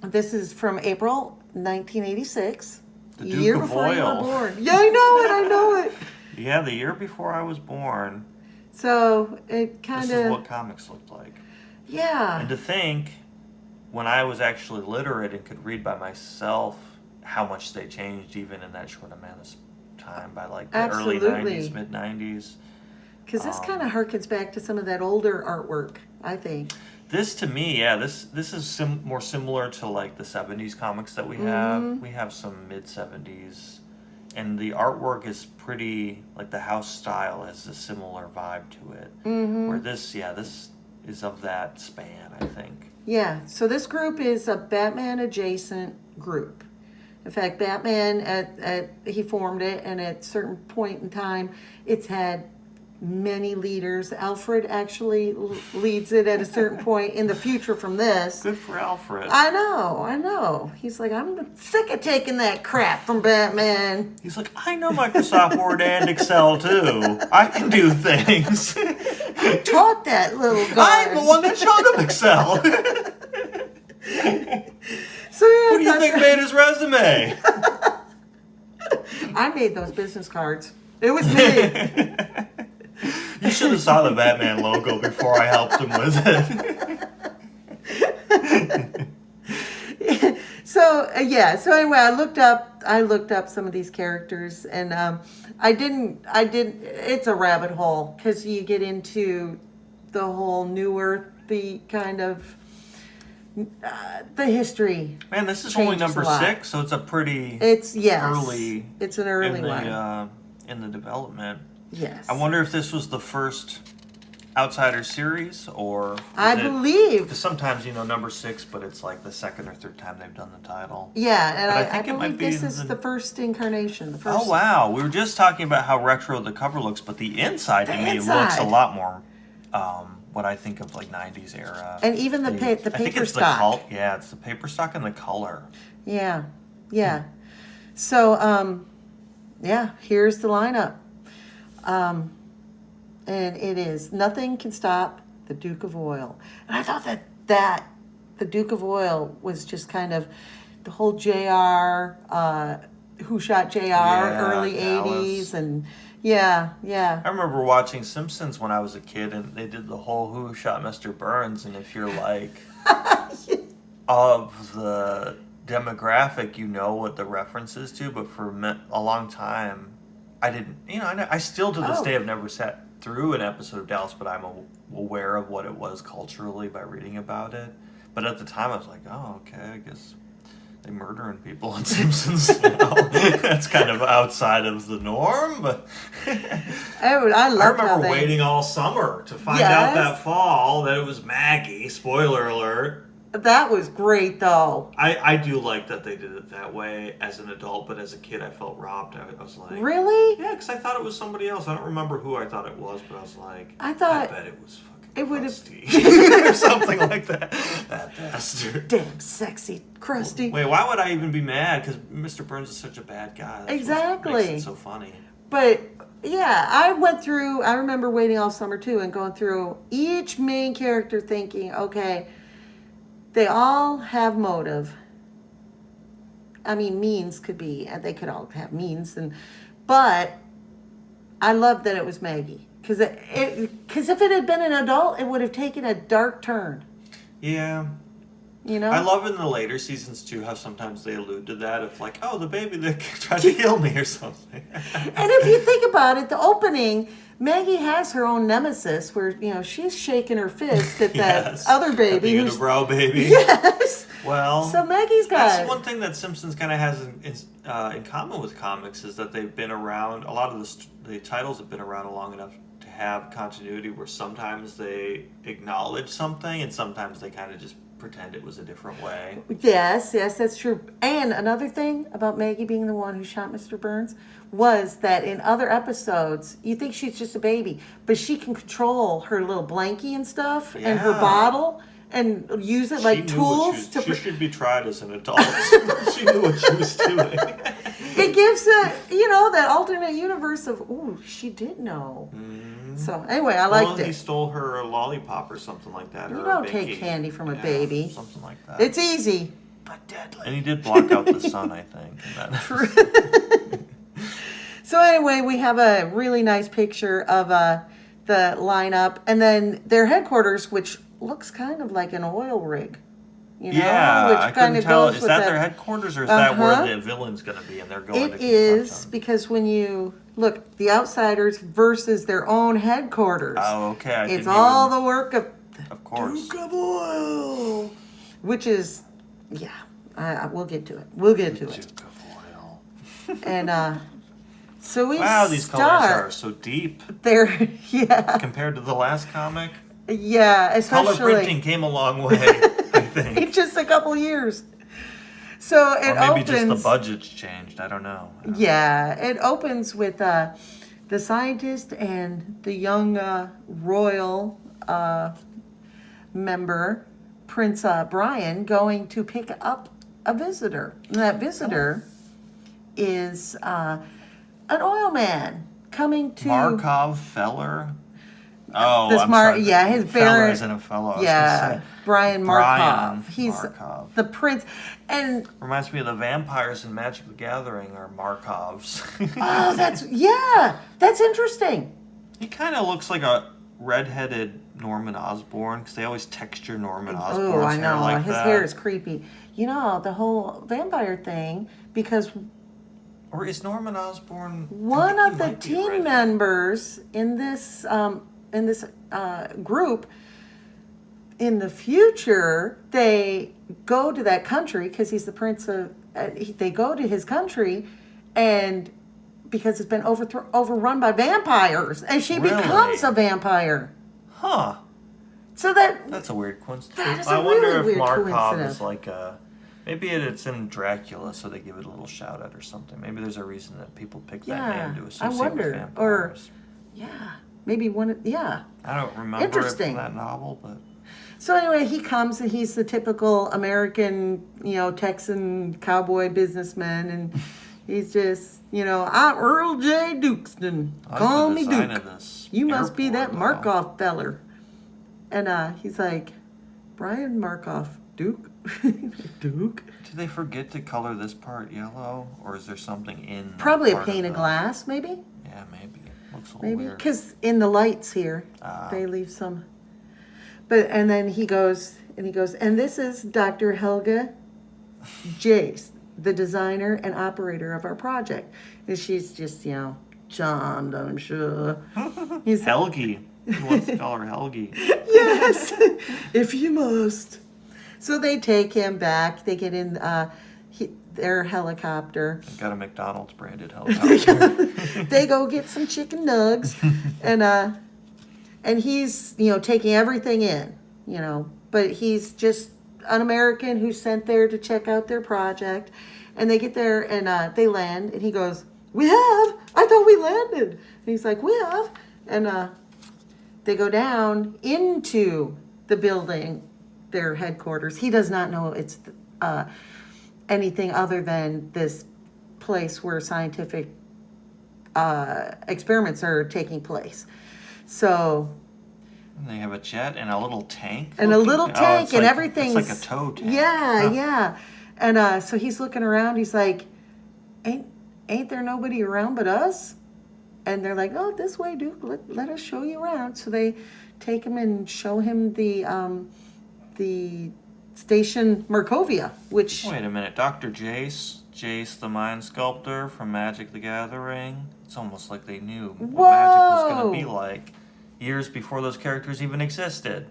this is from April 1986. The Duke year of before you were Oil. born. Yeah, I know it. Yeah, the year before I was born. So it kind This is of, what comics looked like. yeah. And to think, when I was actually literate and could read by myself, how much they changed even in that short amount of time by like the early Absolutely. 90s, mid 90s. Because this kind of harkens back to some of that older artwork, I think. This to me, yeah, this is more similar to like the 70s comics that we have. Mm-hmm. We have some mid 70s, and the artwork is pretty, like the house style has a similar vibe to it. Mm-hmm. Where this is of that span, I think. Yeah, so this group is a Batman adjacent group. In fact, Batman, he formed it, and at a certain point in time, it's had many leaders. Alfred actually leads it at a certain point in the future from this. Good for Alfred. I know. He's like, I'm sick of taking that crap from Batman. He's like, I know Microsoft Word and Excel too. I can do things. I taught that little guy. I'm the one that showed him Excel. So yeah, Who do you think made his resume? I made those business cards. It was me. You should have saw the Batman logo before I helped him with it. So anyway, I looked up some of these characters, and I didn't. It's a rabbit hole because you get into the whole New Earth, the kind of the history. Man, this is only Changes number a lot. 6, so it's a pretty It's early. It's an early in the, one. in the development. Yes. I wonder if this was the first Outsider series, or I believe. because sometimes number 6, but it's like the second or third time they've done the title. Yeah, and But I I think it might believe be this in is the- the first incarnation. The first. Oh wow, we were just talking about how retro the cover looks, but the inside to The me inside. looks a lot more what I think of like 90s era. And even the I think paper it's stock. it's the paper stock and the color. Yeah. So, here's the lineup. And it is Nothing Can Stop the Duke of Oil. And I thought that the Duke of Oil was just kind of the whole JR, Who Shot JR, early Dallas. 80s. And yeah. I remember watching Simpsons when I was a kid, and they did the whole Who Shot Mr. Burns, and if you're like of the demographic, you know what the reference is to, but for a long time, I didn't. I still to this day have never sat through an episode of Dallas, but I'm aware of what it was culturally by reading about it. But at the time, I was like, oh, okay, I guess they murdering people on Simpsons. That's kind of outside of the norm, but I remember waiting all summer to find out that fall that it was Maggie. Spoiler alert. That was great, though. I do like that they did it that way as an adult, but as a kid I felt robbed. I was like... Really? Yeah, because I thought it was somebody else. I don't remember who I thought it was, but I was like... I thought... bet it was fucking it would have... or something like that. That bastard. Damn sexy, Krusty. Wait, why would I even be mad? Because Mr. Burns is such a bad guy. That's Exactly. what makes it so funny. But... yeah, I remember waiting all summer too and going through each main character thinking, okay, they all have motive. I mean, means could be, and they could all have means, but I love that it was Maggie. Because if it had been an adult, it would have taken a dark turn. Yeah. I love in the later seasons too how sometimes they allude to that of like, oh, the baby that tried to kill me or something. And if you think about it, the opening, Maggie has her own nemesis where, she's shaking her fist at that other baby. The unibrow baby. Yes. Well, so Maggie's got... that's one thing that Simpsons kind of has in common with comics is that they've been around, a lot of the titles have been around long enough to have continuity where sometimes they acknowledge something and sometimes they kind of just pretend it was a different way. Yes, that's true. And another thing about Maggie being the one who shot Mr. Burns was that in other episodes, you think she's just a baby, but she can control her little blankie and stuff and her bottle. and use it She like knew what tools she should be tried as an adult. She knew what she was doing. It gives that alternate universe of, oh, she did know. So anyway, I liked He it. stole her a lollipop or something like that. You or don't a take binky. candy from a baby. Something like that. It's easy, but deadly. And he did block out the sun, I think. In that So anyway, we have a really nice picture of the lineup, and then their headquarters, which looks kind of like an oil rig. Which I couldn't tell. Is that their headquarters, or is that where the villain's going to be, and they're going to It is, because when you look, the Outsiders versus their own headquarters. Oh, okay. It's all the work of course, Duke of Oil, which is, we'll get to it. We'll get to it. Duke of Oil. And so we these colors are so deep. They're compared to the last comic. Yeah, especially color printing came a long way. I think in just a couple years. So it or maybe opens. Just the budget's changed. I don't know. It opens with the scientist and the young royal member, Prince Brian, going to pick up a visitor. And that visitor is an oil man coming to Markov Feller. Oh, this I'm sorry. his Feller Baron, isn't a fellow. Brian Markov. He's Markov. the prince, and reminds me of the vampires in Magic the Gathering are Markovs. oh, that's interesting. He kind of looks like a redheaded Norman Osborn because they always texture Norman Osborn's I know. hair like His that. hair is creepy. The whole vampire thing, because or is Norman Osborn one of the team members in this group in the future, they go to that country because he's the prince of. They go to his country, and because it's been overrun by vampires, and she becomes a vampire. Huh. So that's a weird coincidence. I wonder if Markov is like a. Maybe it's in Dracula, so they give it a little shout out or something. Maybe there's a reason that people pick that name to associate with vampires. Maybe one. Yeah. I don't remember it from that novel, but. So anyway, he comes and he's the typical American, Texan cowboy businessman, and he's just, I'm Earl J. Dukeston. Call me Duke. You must be that Markov feller. And he's like, Brian Markov, Duke. Duke. Did they forget to color this part yellow, or is there something in? Probably a pane of glass, maybe. Yeah, maybe. Looks a little weird. Because in the lights here, they leave some. And then he goes, and this is Dr. Helga Jace, the designer and operator of our project. And she's just, charmed, I'm sure. He's Helgi. He wants to call her Helgi. Yes, if you must. So they take him back. They get in their helicopter. They've got a McDonald's branded helicopter. They go get some chicken nugs, and he's taking everything in, but he's just an American who's sent there to check out their project. And they get there and they land, and he goes, "We have? I thought we landed." And he's like, "We have," and they go down into the building, their headquarters. He does not know it's anything other than this place where scientific experiments are taking place. So. And they have a jet and a little tank. And everything's. It's like a tow tank. Yeah. And so he's looking around. He's like, ain't there nobody around but us? And they're like, "Oh, this way, Duke. Let us show you around." So they take him and show him the station Markovia, which... Wait a minute. Dr. Jace the mind sculptor from Magic the Gathering. It's almost like they knew what magic was going to be like years before those characters even existed.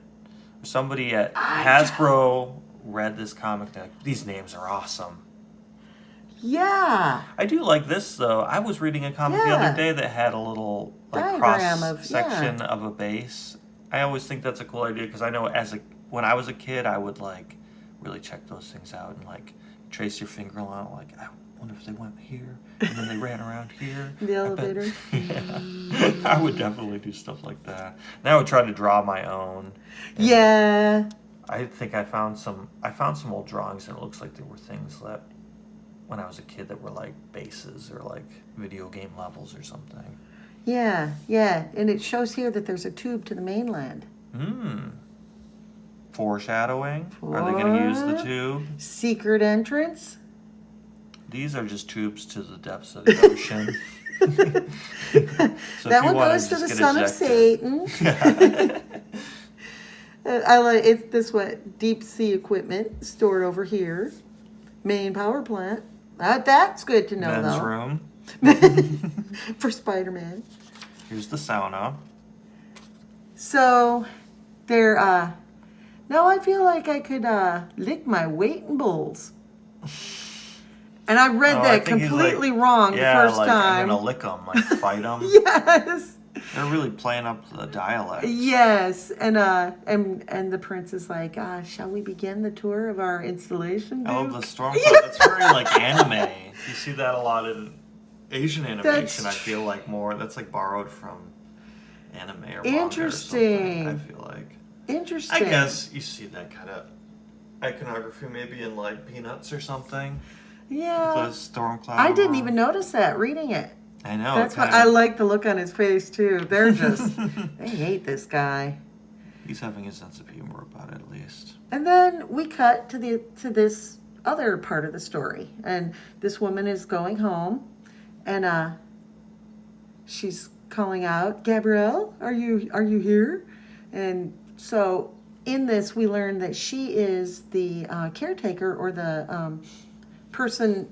Somebody at Hasbro read this comic. These names are awesome. Yeah. I do like this, though. I was reading a comic the other day that had a little cross-section of a base. I always think that's a cool idea because I know when I was a kid, I would really check those things out and trace your finger along it. I wonder if they went here and then they ran around here. The elevator. I would definitely do stuff like that. And I would try to draw my own. Yeah. I think I found some old drawings, and it looks like there were things that when I was a kid that were like bases or like video game levels or something. Yeah, and it shows here that there's a tube to the mainland. Foreshadowing. Are they going to use the tube? Secret entrance. These are just tubes to the depths of the ocean. So that one goes to the son of Satan. I like it's this what deep sea equipment stored over here. Main power plant. That's good to know. Men's though. room For Spider-Man. Here's the sauna. So there. Now I feel like I could lick my weight in bowls. And I read that completely wrong the first time. I'm gonna lick them, like fight them. Yes. They're really playing up the dialect. Yes, and the prince is like, shall we begin the tour of our installation? Duke? Oh, the storm cloud. It's very like anime. You see that a lot in Asian animation. I feel like more. That's like borrowed from anime or manga or something, I feel like. Interesting. I guess you see that kind of iconography maybe in like Peanuts or something. Yeah. The storm cloud. I didn't even notice that reading it. I know. That's why I like the look on his face too. They're just they hate this guy. He's having a sense of humor about it at least. And then we cut to this other part of the story, and this woman is going home, and she's calling out, "Gabrielle, are you here?" And so in this, we learn that she is the caretaker or the person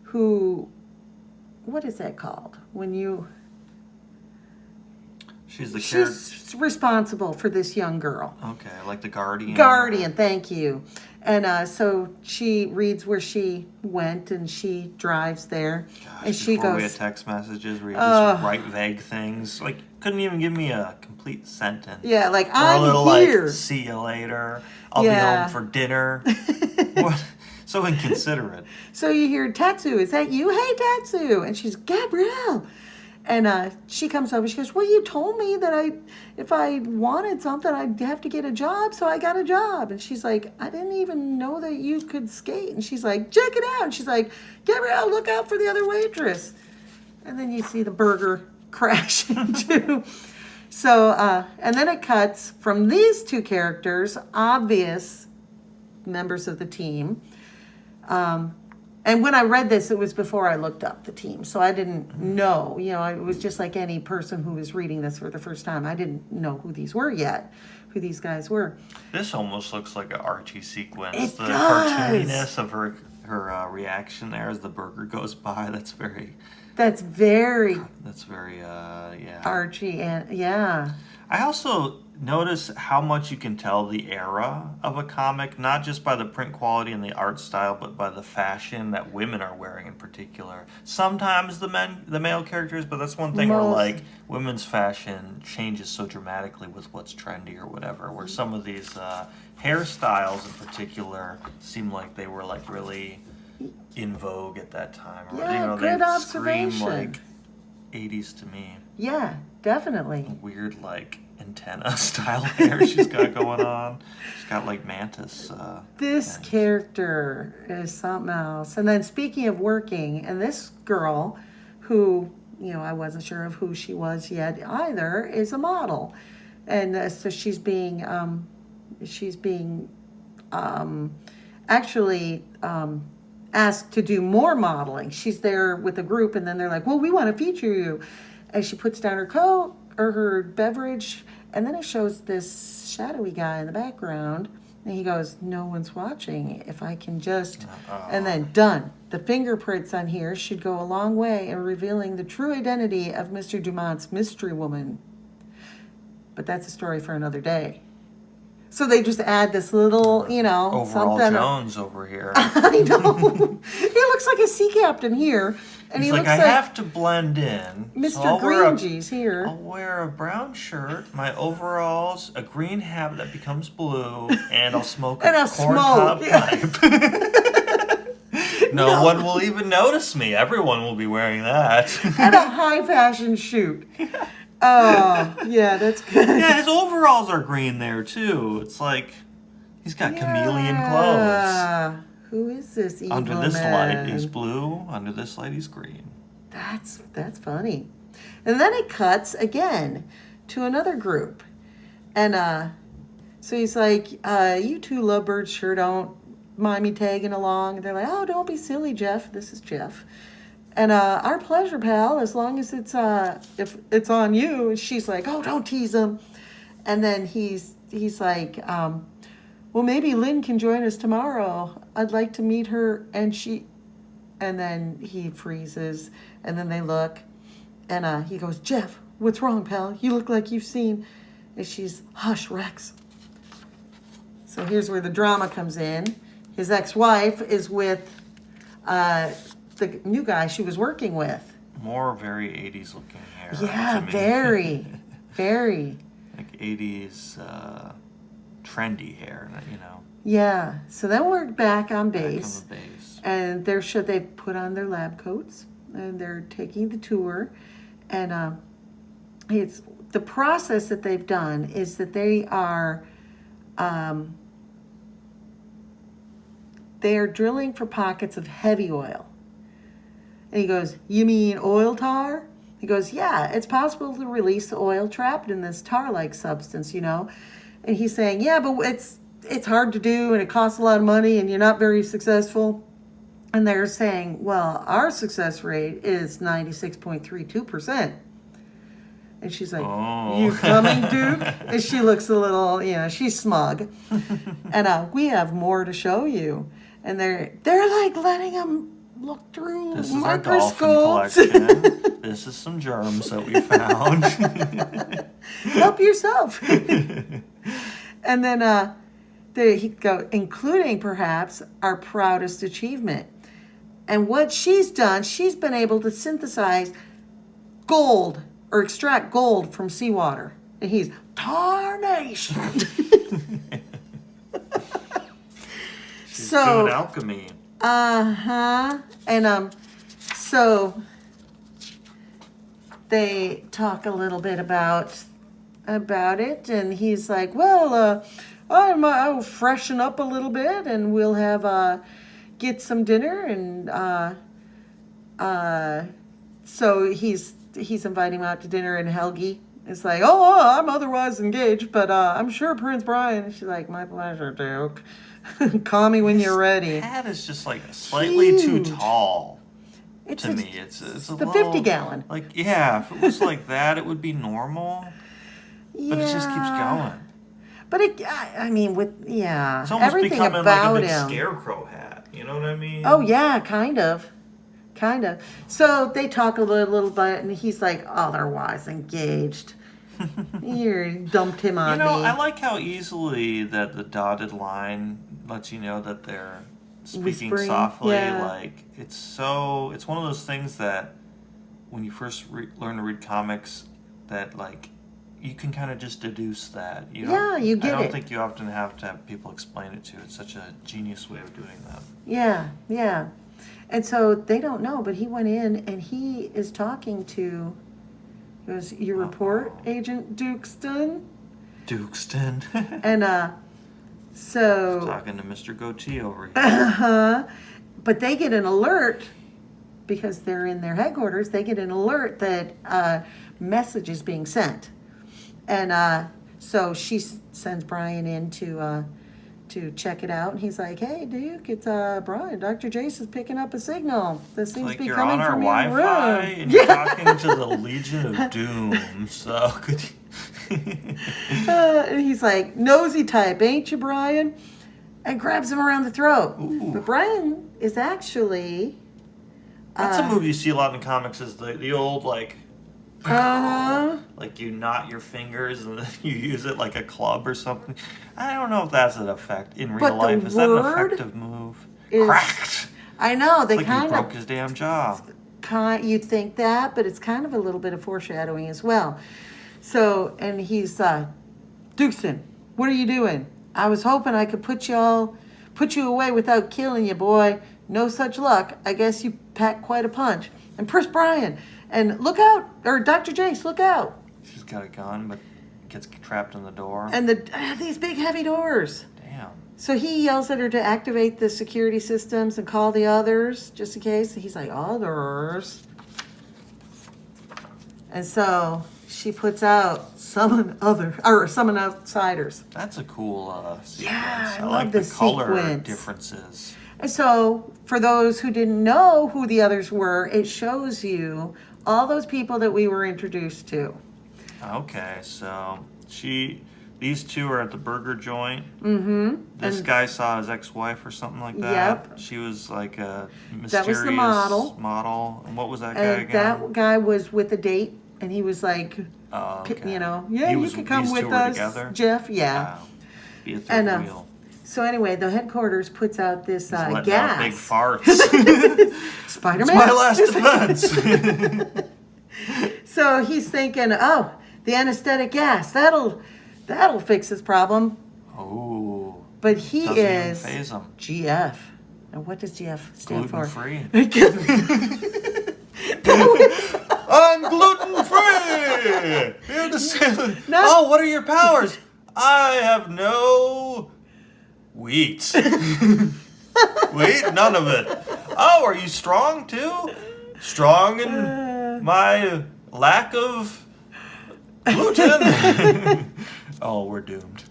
who, what is that called? When you... She's responsible for this young girl. Okay, like the guardian. Guardian, thank you. And so she reads where she went, and she drives there. Gosh, and she before goes. We had text messages where you just write vague things. Like, couldn't even give me a complete sentence. Yeah, like, or I'm a little here. Like, see you later. I'll be home for dinner. What? So inconsiderate. So you hear, Tatsu, is that you? Hey, Tatsu. And she's, Gabrielle. And she comes over. She goes, well, you told me that if I wanted something, I'd have to get a job. So I got a job. And she's like, I didn't even know that you could skate. And she's like, check it out. And she's like, Gabrielle, look out for the other waitress. And then you see the burger crash into. So, and then it cuts from these two characters, obvious members of the team. And when I read this, it was before I looked up the team. So I didn't know, it was just like any person who was reading this for the first time. I didn't know who these were yet, who these guys were. This almost looks like an Archie sequence. It the does. cartooniness of her reaction there as the burger goes by, that's very, yeah. Archie, and yeah. I also notice how much you can tell the era of a comic, not just by the print quality and the art style, but by the fashion that women are wearing in particular. Sometimes the male characters, but that's one thing where like women's fashion changes so dramatically with what's trendy or whatever, where some of these hairstyles in particular seem like they were like really in vogue at that time. Or, Yeah, good observation. Scream like 80s to me. Yeah, definitely. Weird like antenna style hair she's got going on. She's got like mantis. This character is something else. And then speaking of working, and this girl who, I wasn't sure of who she was yet either, is a model. And so she's being actually asked to do more modeling. She's there with a group, and then they're like, well, we want to feature you. And she puts down her coat or her beverage, and then it shows this shadowy guy in the background, and he goes, no one's watching, if I can just, and then done. The fingerprints on here should go a long way in revealing the true identity of Mr. Dumont's mystery woman. But that's a story for another day. So they just add this little, Overall something. Jones over here. I know. He looks like a sea captain here. And He's he like, looks I have to blend in. Mr. Greenjeans here. I'll wear a brown shirt, my overalls, a green hat that becomes blue, and I'll smoke a corncob pipe. No one will even notice me. Everyone will be wearing that. And a high fashion shoot. Oh, yeah, that's good. Yeah, his overalls are green there, too. It's like, He's got chameleon clothes. Who is this evil Under this man? light, he's blue. Under this light, he's green. That's funny. And then it cuts again to another group. And so he's like, you two lovebirds sure don't mind me tagging along. And they're like, oh, don't be silly, Jeff. This is Jeff. And our pleasure, pal, as long as it's if it's on you. And she's like, oh, don't tease him. And then he's like, well, maybe Lynn can join us tomorrow. I'd like to meet her. And then he freezes. And then they look. And he goes, Jeff, what's wrong, pal? You look like you've seen. And she's, hush, Rex. So here's where the drama comes in. His ex-wife is with the new guy she was working with. More very 80s looking hair. Yeah, to me. very, very. Like 80s trendy hair, you know. Yeah. So then we're back on base. Back on the base. And they put on their lab coats and they're taking the tour. And it's the process that they've done is that they are drilling for pockets of heavy oil. And he goes, you mean oil tar? He goes, yeah, it's possible to release the oil trapped in this tar-like substance, you know. And he's saying, yeah, but it's hard to do and it costs a lot of money and you're not very successful. And they're saying, well, our success rate is 96.32%. And she's like, you coming, Duke? And she looks a little, she's smug. And we have more to show you. And they're like letting him look through this is microscopes. Our dolphin collection. This is some germs that we found. Help yourself. And then he go, including perhaps our proudest achievement. And what she's done, she's been able to synthesize gold or extract gold from seawater. And he's tarnation. She's doing alchemy. And so they talk a little bit about it, and he's like, well, I'll freshen up a little bit, and we'll have get some dinner, and so he's inviting him out to dinner, and Helgi is like, oh, I'm otherwise engaged, but I'm sure Prince Brian. And she's like, my pleasure, Duke. Call me when you're ready. That is just like slightly too tall to me. It's a the little, 50-gallon. Like, yeah, if it was like that, it would be normal. But it just keeps going. But it's almost everything becoming about like a big him. scarecrow hat. You know what I mean? Oh yeah, kind of. So they talk a little bit, and he's like, otherwise engaged. You dumped him on me. I like how easily that the dotted line lets you know that they're speaking Whispering, softly. yeah. Like, it's one of those things that when you first learn to read comics, that like you can kind of just deduce that. You get it. I don't think you often have to have people explain it to you. It's such a genius way of doing that. Yeah. And so they don't know, but he went in and he is talking to. He goes, you report, Agent Dukeston? Dukeston. And so talking to Mr. Goatee over here. But they get an alert because they're in their headquarters. They get an alert that message is being sent, and so she sends Brian in to check it out. And he's like, "Hey, Duke, it's Brian. Dr. Jace is picking up a signal. This seems to be coming from your room." Wi-Fi and you're talking to the Legion of Doom. So could you? And he's like, nosy type, ain't you, Brian? And grabs him around the throat. Ooh. But Brian is actually... That's a move you see a lot in comics, is the old, like... Like you knot your fingers and then you use it like a club or something. I don't know if that's an effect in real life. Is that an effective move? Cracked! I know, they like kind he broke his damn jaw. You'd think that, but it's kind of a little bit of foreshadowing as well. So, and he's, Dukeston, what are you doing? I was hoping I could put you away without killing you, boy. No such luck. I guess you packed quite a punch. And Prince Brian, and look out, or Dr. Jace, look out. She's got a gun, but gets trapped in the door. And these big heavy doors. Damn. So he yells at her to activate the security systems and call the others, just in case. He's like, others. And so she puts out summon outsiders. That's a cool sequence. Yeah, I like love the this color sequence. differences. And so, for those who didn't know who the others were, it shows you all those people that we were introduced to. Okay, so these two are at the burger joint. Mm-hmm. This guy saw his ex-wife or something like that. Yep. She was like a mysterious That was the model. And what was that guy And again? that guy was with a date, and he was like, Oh, okay. you can come these with two were us, together? Jeff. Yeah. Wow. Be a third And wheel. so anyway, the headquarters puts out this He's letting out gas. big farts. Spider-Man. It's my last defense. So he's thinking, oh, the anesthetic gas, that'll fix this problem. Oh. But he Doesn't even is faze him. GF. Now, what does GF stand for? Gluten-free. I'm gluten-free! Here to say, oh, what are your powers? I have no wheat. Wheat? None of it. Oh, are you strong too? Strong in my lack of gluten? Oh, we're doomed.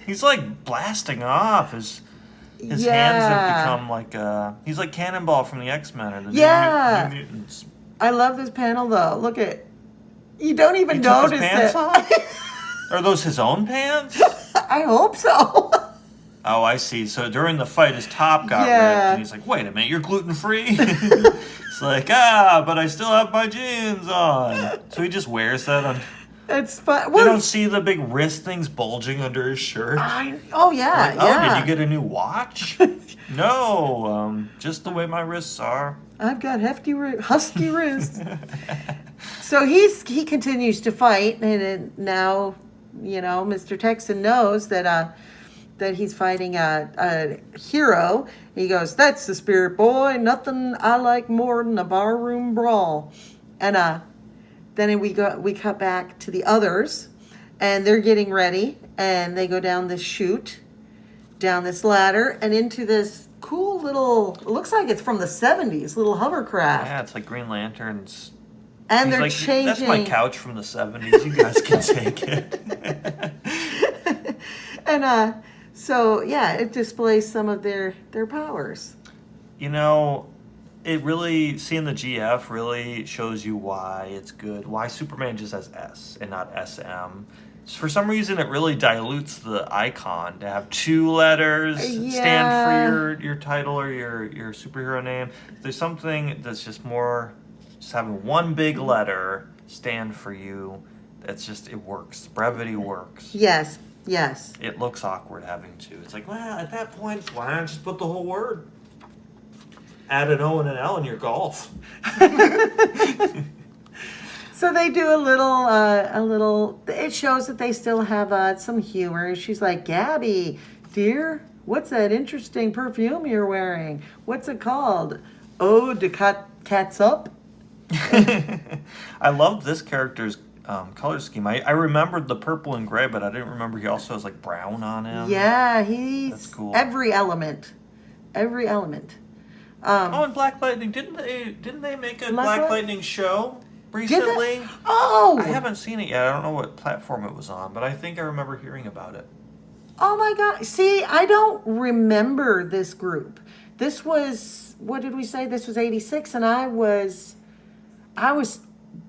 He's like blasting off. His hands have become like he's like Cannonball from the X-Men or the New Mutants. I love this panel though. Look at, you don't even He took notice his pants it. off? Are those his own pants? I hope so. Oh, I see. So during the fight, his top got ripped, and he's like, "Wait a minute, you're gluten-free?" It's like, but I still have my jeans on. So he just wears that on. It's fun. You don't see the big wrist things bulging under his shirt. Oh yeah, Like, did you get a new watch? No, just the way my wrists are. I've got husky wrists. So he continues to fight, and now, Mr. Texan knows that he's fighting a hero. He goes, "That's the spirit, boy. Nothing I like more than a barroom brawl." And then we cut back to the others, and they're getting ready, and they go down this chute, down this ladder, and into this cool little, it looks like it's from the 70s, little hovercraft. Yeah, it's like Green Lanterns. And they're like, changing. That's my couch from the 70s. You guys can take it. And so yeah, it displays some of their powers. It really, seeing the GF really shows you why it's good. Why Superman just has S and not SM. For some reason, it really dilutes the icon to have two letters stand for your title or your superhero name. There's something that's just having one big letter stand for you. It works. Brevity works. Yes. It looks awkward having two. It's like, well, at that point, why not just put the whole word? Add an O and an L in your golf. So they do a little. It shows that they still have some humor. She's like, "Gabby, dear, what's that interesting perfume you're wearing? What's it called? Eau de cat's up." I love this character's color scheme. I remembered the purple and gray, but I didn't remember he also has like brown on him. Yeah, he's That's cool. Every element. And Black Lightning, didn't they make a Black Lightning show recently? Oh! I haven't seen it yet. I don't know what platform it was on, but I think I remember hearing about it. Oh my God. See, I don't remember this group. This was, what did we say? This was 86, and I was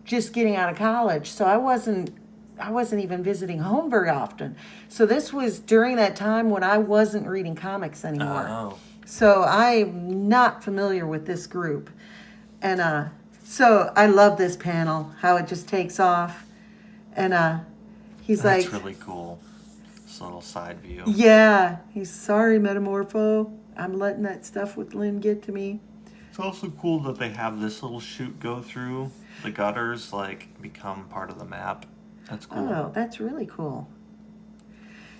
just getting out of college, so I wasn't even visiting home very often. So this was during that time when I wasn't reading comics anymore. Oh. So I'm not familiar with this group. And so I love this panel, how it just takes off. And he's That's like... That's really cool. This little side view. Yeah. He's, "Sorry, Metamorpho. I'm letting that stuff with Lynn get to me." It's also cool that they have this little chute go through. The gutters, become part of the map. That's cool. Oh, that's really cool.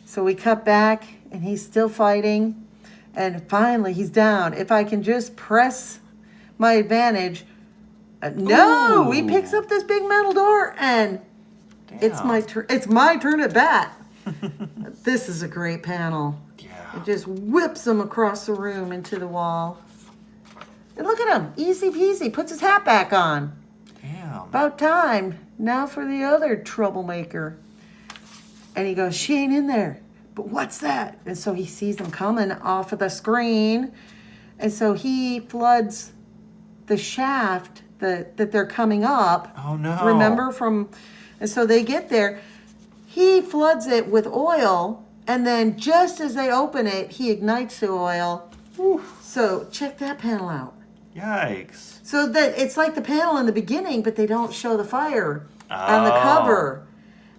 So we cut back, and he's still fighting. And finally, he's down. If I can just press my advantage. No! He picks up this big metal door, and Damn. it's my turn at bat. This is a great panel. Yeah. It just whips him across the room into the wall. And look at him. Easy peasy. Puts his hat back on. Damn. About time. Now for the other troublemaker. And he goes, she ain't in there. But what's that? And so he sees them coming off of the screen. And so he floods the shaft that they're coming up. Oh, no. Remember and so they get there. He floods it with oil. And then just as they open it, he ignites the oil. Whew. So check that panel out. Yikes. So that it's like the panel in the beginning, but they don't show the fire on the cover.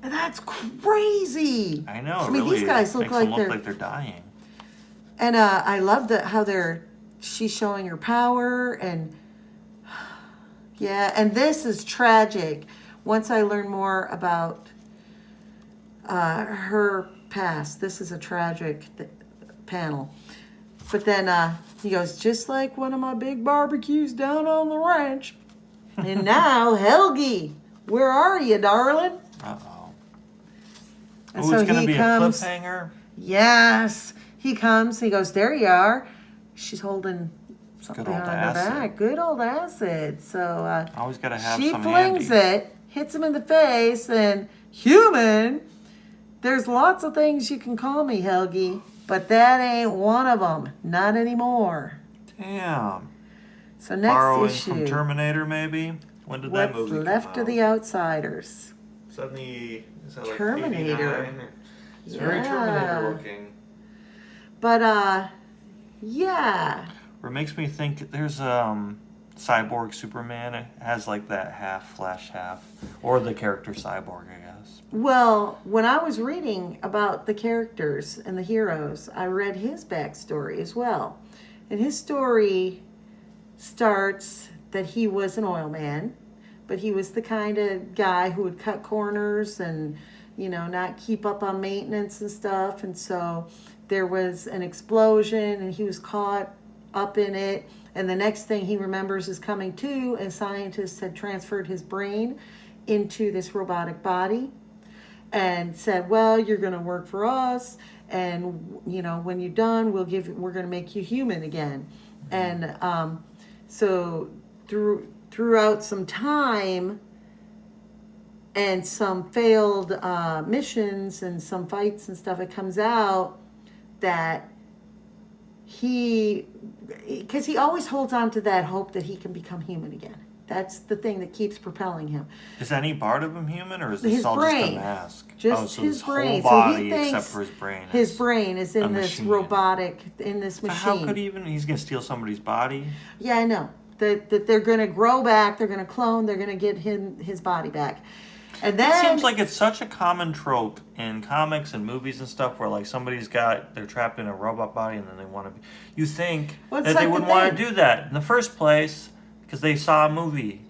And that's crazy. I know. I mean, really these guys look like they're dying. And I love how she's showing her power and yeah. And this is tragic. Once I learn more about her past, this is a tragic panel. But then he goes, just like one of my big barbecues down on the ranch. And now, Helgi, where are you, darling? Uh-oh. And Oh, so it's going to he be comes. a cliffhanger? Yes. He comes. He goes, there you are. She's holding something Good old behind her acid. back. Good old acid. So Always got to have she some flings handy. it, hits him in the face, and human, there's lots of things you can call me, Helgi, but that ain't one of them. Not anymore. Damn. So next Borrowing issue. from Terminator, maybe? When did that What's movie left come of the out? Outsiders? Is that like Terminator. 89? It's very Yeah. Terminator looking. But yeah. Or it makes me think there's Cyborg Superman. It has like that half Flash, half, or the character Cyborg, I guess. Well, when I was reading about the characters and the heroes, I read his backstory as well. And his story starts that he was an oil man, but he was the kind of guy who would cut corners and, not keep up on maintenance and stuff. And so there was an explosion and he was caught up in it. And the next thing he remembers is coming to, and scientists had transferred his brain into this robotic body and said, well, you're going to work for us. And, when you're done, we're going to make you human again. And so throughout some time and some failed missions and some fights and stuff, it comes out that because he always holds on to that hope that he can become human again. That's the thing that keeps propelling him. Is any part of him human, or is this His all brain. just a mask? Just so his his brain. whole So he body, thinks except for his brain. His brain is in a this machine. robotic, in this So machine. how could he's going to steal somebody's body? Yeah, I know. That they're going to grow back, they're going to clone, they're going to get his body back. And then It seems like it's such a common trope in comics and movies and stuff where like they're trapped in a robot body and then they want to be. You think Well, it's that like they the wouldn't want thing. to do that in the first place because they saw a movie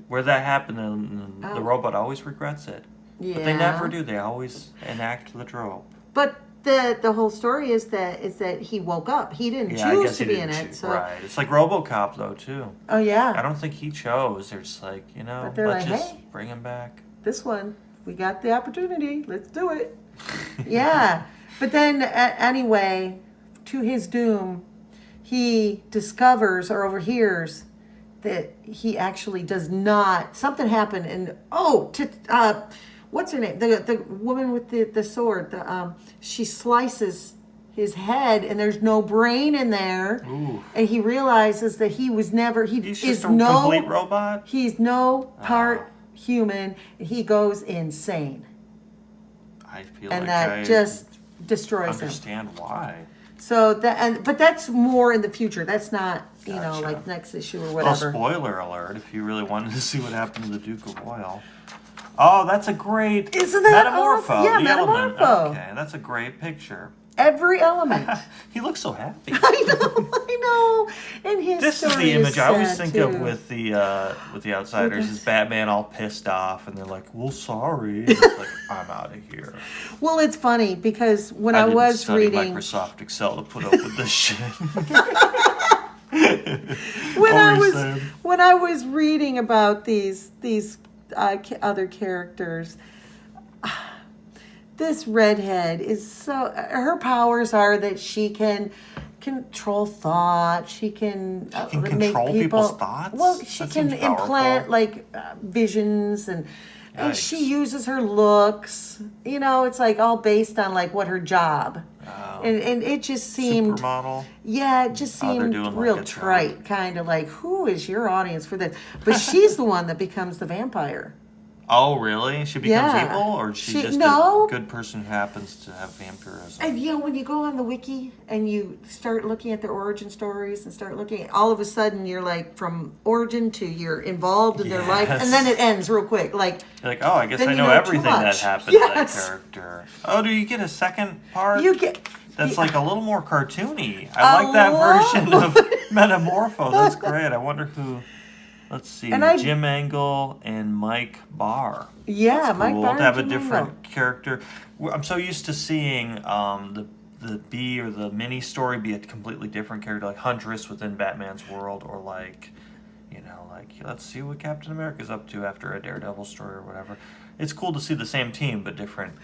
where that happened and the robot always regrets it. yeah. But they never do. They always enact the trope. But the whole story is that he woke up. He didn't Yeah, I choose guess to he be didn't in it. choose. So Right. It's like RoboCop though too. oh yeah. I don't think he chose. They're just like, But they're let's like, just hey. bring him back. This one, we got the opportunity. Let's do it. Yeah. But then, anyway, to his doom, he discovers or overhears that he actually does not. Something happened, and what's her name? The woman with the sword. She slices his head, and there's no brain in there. Ooh. And he realizes that he was never. He's just a complete robot? He's no part human. He goes insane. I feel And like that I just destroys him. understand why. So but that's more in the future. That's not Gotcha. like next issue or Well, whatever. spoiler alert if you really wanted to see what happened to the Duke of Oil. Oh, that's a great Isn't that Metamorpho. awesome? Yeah, the element. Metamorpho. Okay, that's a great picture. Every element. He looks so happy. I know. And his This is story the image I always sad, think too. of with the Outsiders is Batman all pissed off and they're like, "Well, sorry." And it's like, "I'm out of here." Well, it's funny because when I didn't was study reading Microsoft Excel to put up with this shit. when I was reading about these other characters, this redhead is so. Her powers are that she can control thought. She can, make control people, people's thoughts? Well, she That can seems powerful. implant like visions and Yikes. she uses her looks. You know, it's like all based on like what her job. And it just seemed, Supermodel. yeah, it just Oh, they're seemed doing like real a joke. trite, kind of like, who is your audience for this? But she's the one that becomes the vampire. Oh, really? She becomes Yeah. evil, or is she just No. a good person who happens to have vampirism? And you know, when you go on the wiki and you start looking at their origin stories and start looking, all of a sudden you're like from origin to you're involved in their life, Yes. and then it ends real quick. Like, You're like, oh, I guess then I you know know too everything that much. happened Yes. to that character. Oh, do you get a second part? you get That's like a little more cartoony. I like that version of Metamorpho. That's great. I wonder who. Let's see. And Jim Angle and Mike Barr. yeah, That's Mike cool Barr to have a and Jim different Angle. character. I'm so used to seeing the B or the mini story be a completely different character, like Huntress within Batman's world, or like, like let's see what Captain America's up to after a Daredevil story or whatever. It's cool to see the same team but different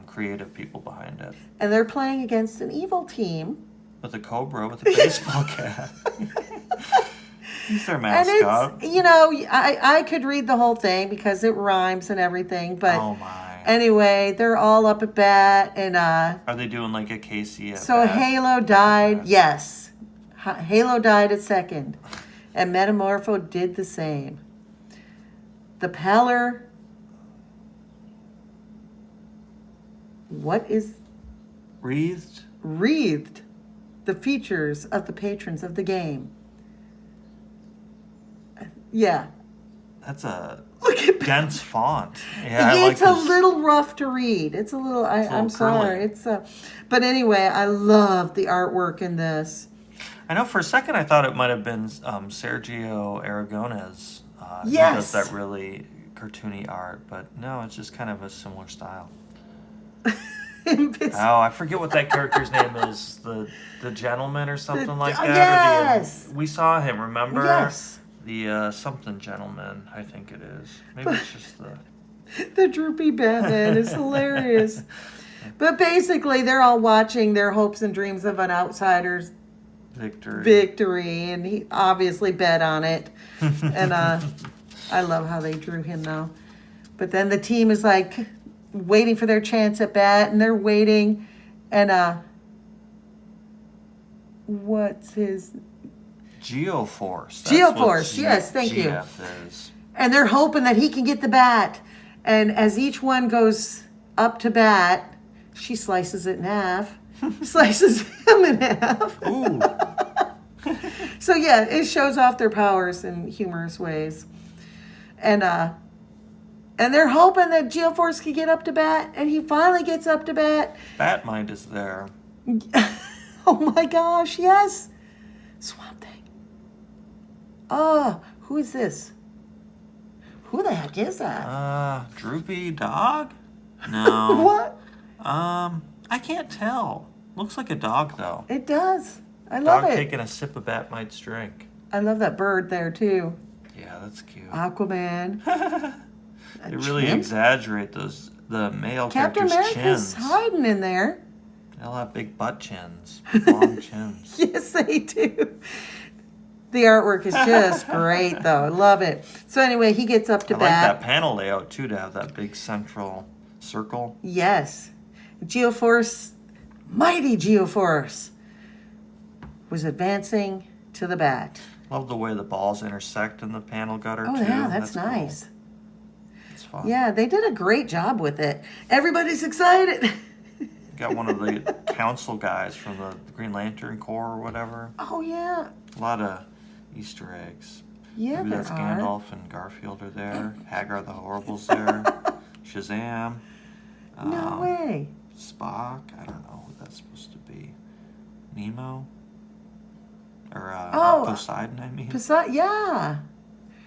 creative people behind it. And they're playing against an evil team. With a cobra with a baseball cap. He's their And mascot. it's, you know, I could read the whole thing because it rhymes and everything, but Oh my. anyway, they're all up at bat, and Are they doing like a Casey at so bat? Halo died. Yes, Halo died at second, and Metamorpho did the same. The Peller. What is Wreathed? the features of the patrons of the game? Yeah. That's a Look at dense font. Yeah, I it's like a this. little rough to read. It's a little. I'm sorry. curly. It's but anyway, I love the artwork in this. I know for a second I thought it might have been Sergio Aragonés. He Yes. does that really cartoony art, but no, it's just kind of a similar style. Oh, I forget what that character's name is. The gentleman or something like that. Yes. We saw him. Remember? Yes. The something gentleman, I think it is. Maybe it's just the. The droopy Batman is hilarious. But basically, they're all watching their hopes and dreams of an outsider's victory, and he obviously bet on it. And I love how they drew him though. But then the team is like waiting for their chance at bat, and they're waiting, and what's his Geoforce. Geoforce, yes, thank you. GF is. And they're hoping that he can get the bat. And as each one goes up to bat, she slices it in half, slices him in half. Ooh. So yeah, it shows off their powers in humorous ways. And they're hoping that Geoforce can get up to bat, and he finally gets up to bat. Batmind is there. Oh my gosh, yes. Swamp Thing. Oh, who is this? Who the heck is that? Droopy Dog? No. What? I can't tell. Looks like a dog though. It does. I love Dog it. taking a sip of Batmind's drink. I love that bird there too. Yeah, that's cute. Aquaman. They really chimp? exaggerate the male Captain characters' America's chins. hiding in there. They'll have big butt chins, long chins. Yes, they do. The artwork is just great, though. I love it. So anyway, he gets up to I like bat. that panel layout too, to have that big central circle. Yes. Geoforce, mighty Geoforce, was advancing to the bat. Love the way the balls intersect in the panel gutter Oh, too. yeah, that's cool. nice. It's fun. Yeah, they did a great job with it. Everybody's excited. Got one of the council guys from the Green Lantern Corps or whatever. Oh, yeah. A lot of Easter eggs. Yeah, Maybe there that's are. Gandalf and Garfield are there. Hagar the Horrible's there. Shazam. No way. Spock. I don't know who that's supposed to be. Nemo. Or Poseidon, I mean. Yeah.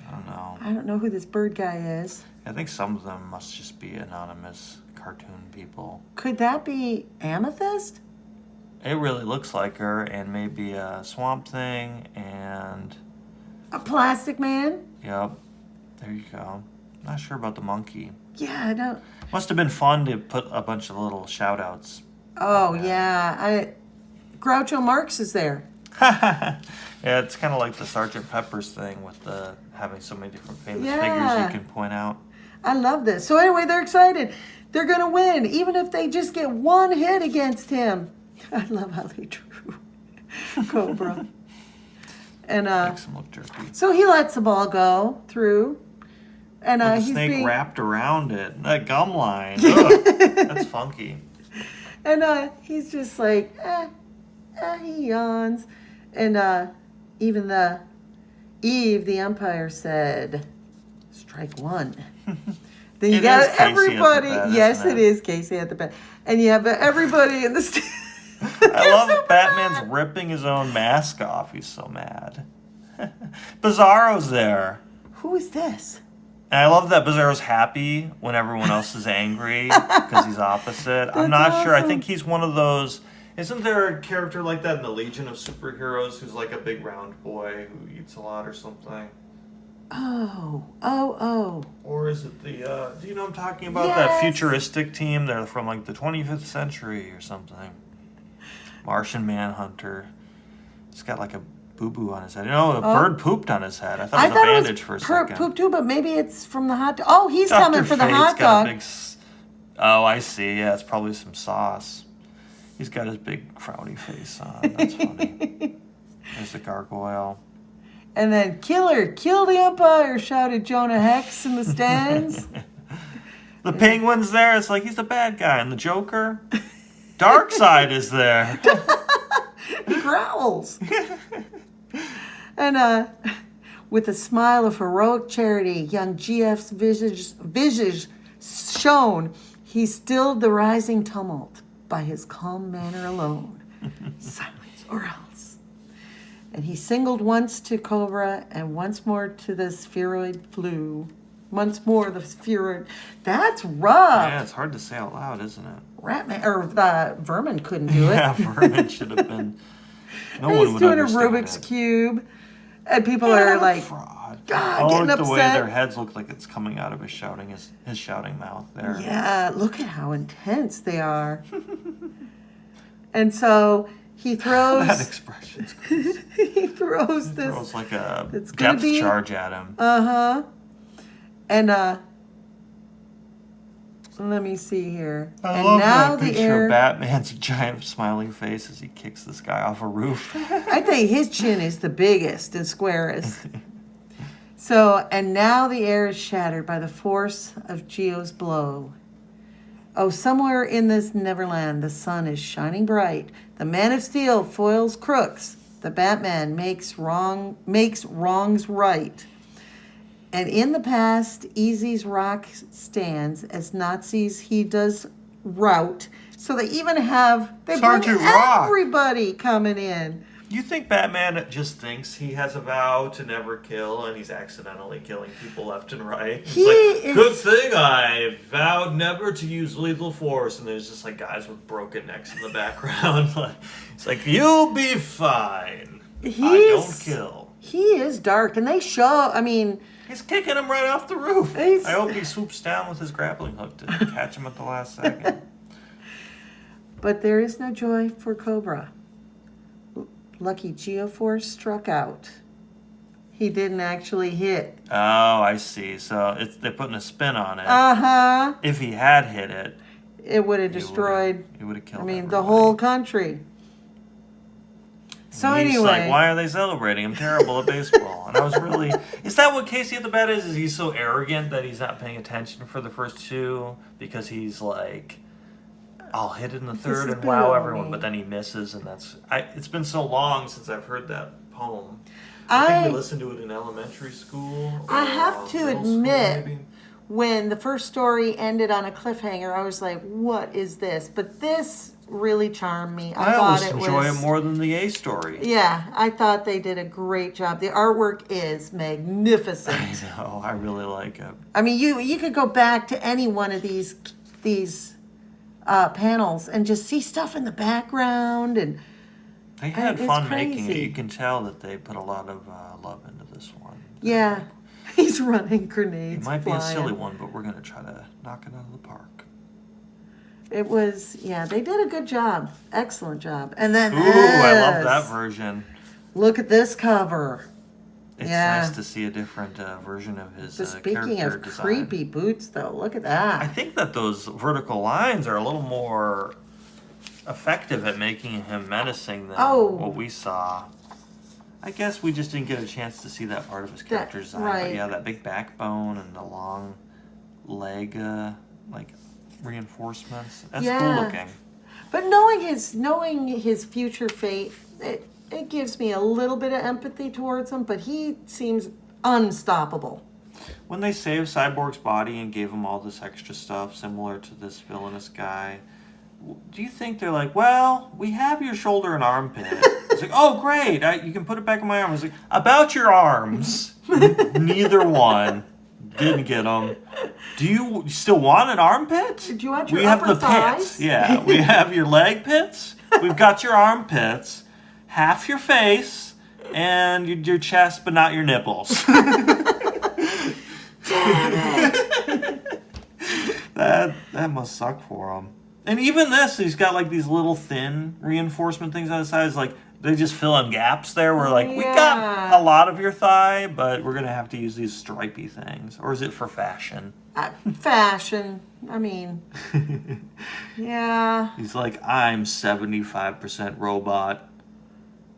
I don't know. I don't know who this bird guy is. I think some of them must just be anonymous cartoon people. Could that be Amethyst? It really looks like her, and maybe a Swamp Thing, and A Plastic Man? yep, there you go. Not sure about the monkey. Yeah, I don't. Must have been fun to put a bunch of little shout outs. Oh, yeah. Groucho Marx is there. Yeah, it's kind of like the Sergeant Pepper's thing with having so many different famous figures you can point out. I love this. So anyway, they're excited. They're going to win, even if they just get one hit against him. I love how they drew Cobra. And Makes him look jerky. so he lets the ball go through. And With the he's snake being... wrapped around it. That gum line. Ugh, that's funky. And he's just like, he yawns. And even Eve, the umpire, said, strike one. Then you got everybody. Yes, it is Casey at the bat. And you have everybody in the stands. I love that Batman's ripping his own mask off. He's so mad. Bizarro's there. Who is this? And I love that Bizarro's happy when everyone else is angry because he's opposite. I'm not sure. I think he's one of those. Isn't there a character like that in the Legion of Superheroes who's like a big round boy who eats a lot or something? Oh. Or is it the, do you know what I'm talking about? Yes. That futuristic team? They're from like the 25th century or something. Martian Manhunter. He's got like a boo-boo on his head. You know, a bird pooped on his head. I thought it was a bandage for a second. Poop too, but maybe it's from the hot dog. Oh, he's coming for the hot dog. Oh, I see. Yeah, it's probably some sauce. He's got his big frowny face on. That's funny. There's the gargoyle. And then kill the umpire, shouted Jonah Hex in the stands. The Penguin's there. It's like he's the bad guy. And the Joker, Darkseid is there. He growls. And with a smile of heroic charity, young GF's visage shone. He stilled the rising tumult by his calm manner alone. Silence or else. And he singled once to Cobra and once more to the spheroid flew. Once more the spheroid. That's rough. Yeah, it's hard to say out loud, isn't it? Vermin couldn't do it. Yeah, Vermin should have been. No one He's would doing a understand Rubik's it. Cube, and people are like, fraud. getting the way upset. their heads look like it's coming out of his shouting mouth there. Yeah, look at how intense they are. And so he throws. That expression's crazy. He throws this. Throws like a it's gonna depth charge at him. And let me see here. I and love now that the picture air. of Batman's giant smiling face as he kicks this guy off a roof. I think his chin is the biggest and squarest. So, and now the air is shattered by the force of Geo's blow. Oh, somewhere in this Neverland, the sun is shining bright. The Man of Steel foils crooks. The Batman makes wrongs right. And in the past, Easy's rock stands as Nazis he does rout. So they even they Sergeant bring Rock. everybody coming in. You think Batman just thinks he has a vow to never kill and he's accidentally killing people left and right? Good thing I vowed never to use lethal force. And there's just like guys with broken necks in the background. It's like, you'll be fine. I don't kill. He is dark. And they show, He's kicking him right off the roof. He's- I hope he swoops down with his grappling hook to catch him at the last second. But there is no joy for Cobra. Lucky Geoforce struck out. He didn't actually hit. Oh, I see. So they're putting a spin on it. Uh-huh. If he had hit it, It would have destroyed, He would have killed the everybody. whole country. So He's anyway. like, why are they celebrating? I'm terrible at baseball. And I was really... Is that what Casey at the Bat is? Is he so arrogant that he's not paying attention for the first two? Because he's like, I'll hit it in the third and wow everyone. But then he misses and that's... It's been so long since I've heard that poem. I think we listened to it in elementary school. I have to admit, when the first story ended on a cliffhanger, I was like, what is this? But this really charmed me. I always enjoy it more than the A story. Yeah, I thought they did a great job. The artwork is magnificent. I know, I really like it. You could go back to any one of these panels and just see stuff in the background, and they had fun making it. crazy. You can tell that they put a lot of love into this one. Yeah. He's running It grenades. might be flying. a silly one, but we're going to try to knock it out of the park. It was, yeah, they did a good job. Excellent job. And then Ooh, I love this. that version. Look at this cover. It's Yeah. nice to see a different version of his But speaking character of design. creepy boots, though, look at I that. think that those vertical lines are a little more effective at making him menacing than Oh. what we saw. I guess we just didn't get a chance to see that part of his character design. But right. yeah, that big backbone and the long leg, like reinforcements. That's Yeah. cool looking. But knowing his future fate, it gives me a little bit of empathy towards him, but he seems unstoppable. When they saved Cyborg's body and gave him all this extra stuff, similar to this villainous guy, do you think they're like, well, we have your shoulder and armpit? It's like, oh, great, you can put it back in my arm. It's like, about your arms, neither one. Didn't get them. Do you still want an armpit? Did you want your We have upper the thighs? pits. Yeah, we have your leg pits. We've got your armpits, half your face, and your chest, but not your nipples. That must suck for him. And even this, he's got like these little thin reinforcement things on the sides, like they just fill in gaps there. We're like, we got Yeah. a lot of your thigh, but we're gonna have to use these stripy things. Or is it for fashion? Fashion. I mean, yeah. He's like, I'm 75% robot,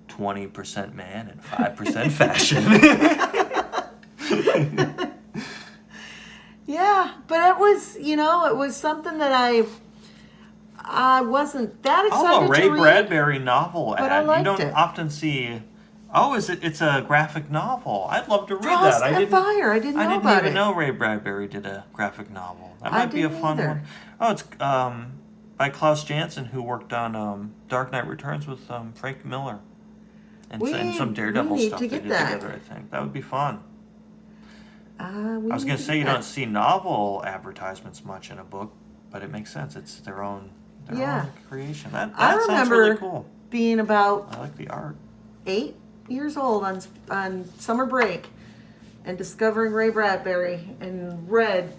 20% man, and 5% fashion. Yeah, but it was, it was something that I wasn't that excited Oh, a Ray to read. Bradbury novel but I ad. liked You don't it. often see. Oh, it's a graphic novel. I'd love to read Frost that. and Fire. I didn't know about even it. know Ray Bradbury did a graphic novel. That I might be a didn't fun either. one. Oh, it's by Klaus Janson, who worked on Dark Knight Returns with Frank Miller, and some Daredevil we need stuff to they get did that. together. I think that would be fun. I I was gonna say you don't see novel advertisements much in a book, but it makes sense. It's their own creation. That I sounds remember really cool. being about I like the art. 8 years old on summer break and discovering Ray Bradbury and read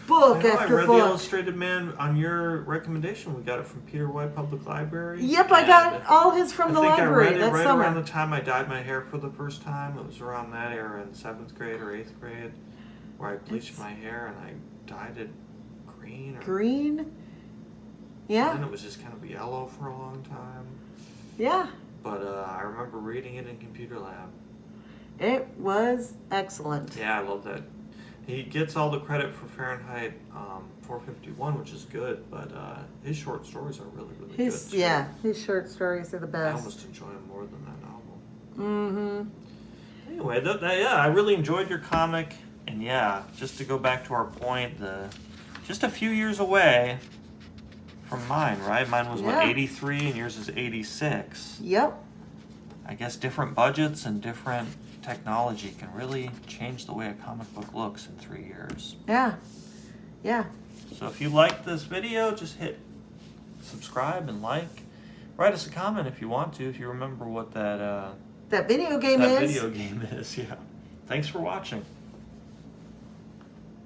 book I after read book. The Illustrated Man on your recommendation. We got it from Peter White Public Library. Yep, I got And all his from the I think library I read it that right summer. around the time I dyed my hair for the first time. It was around that era in 7th grade or 8th grade, where I bleached my hair and I dyed it green. Green? And Yeah, then it was just kind of yellow for a long time. yeah. But I remember reading it in computer lab. It was excellent. Yeah, I love that. He gets all the credit for Fahrenheit 451, which is good, but his short stories are really, really good. Too. His short stories are the I best. almost enjoy him more than that novel. Mm-hmm. Anyway, yeah, I really enjoyed your comic, and yeah, just to go back to our point, just a few years away from mine, right? Mine was Yeah. 83, and yours is 86. Yep. I guess different budgets and different technology can really change the way a comic book looks in 3 years. Yeah. Yeah. So if you liked this video, just hit subscribe and like. Write us a comment if you want to, if you remember what that That video game that is. video game is. Yeah. Thanks for watching.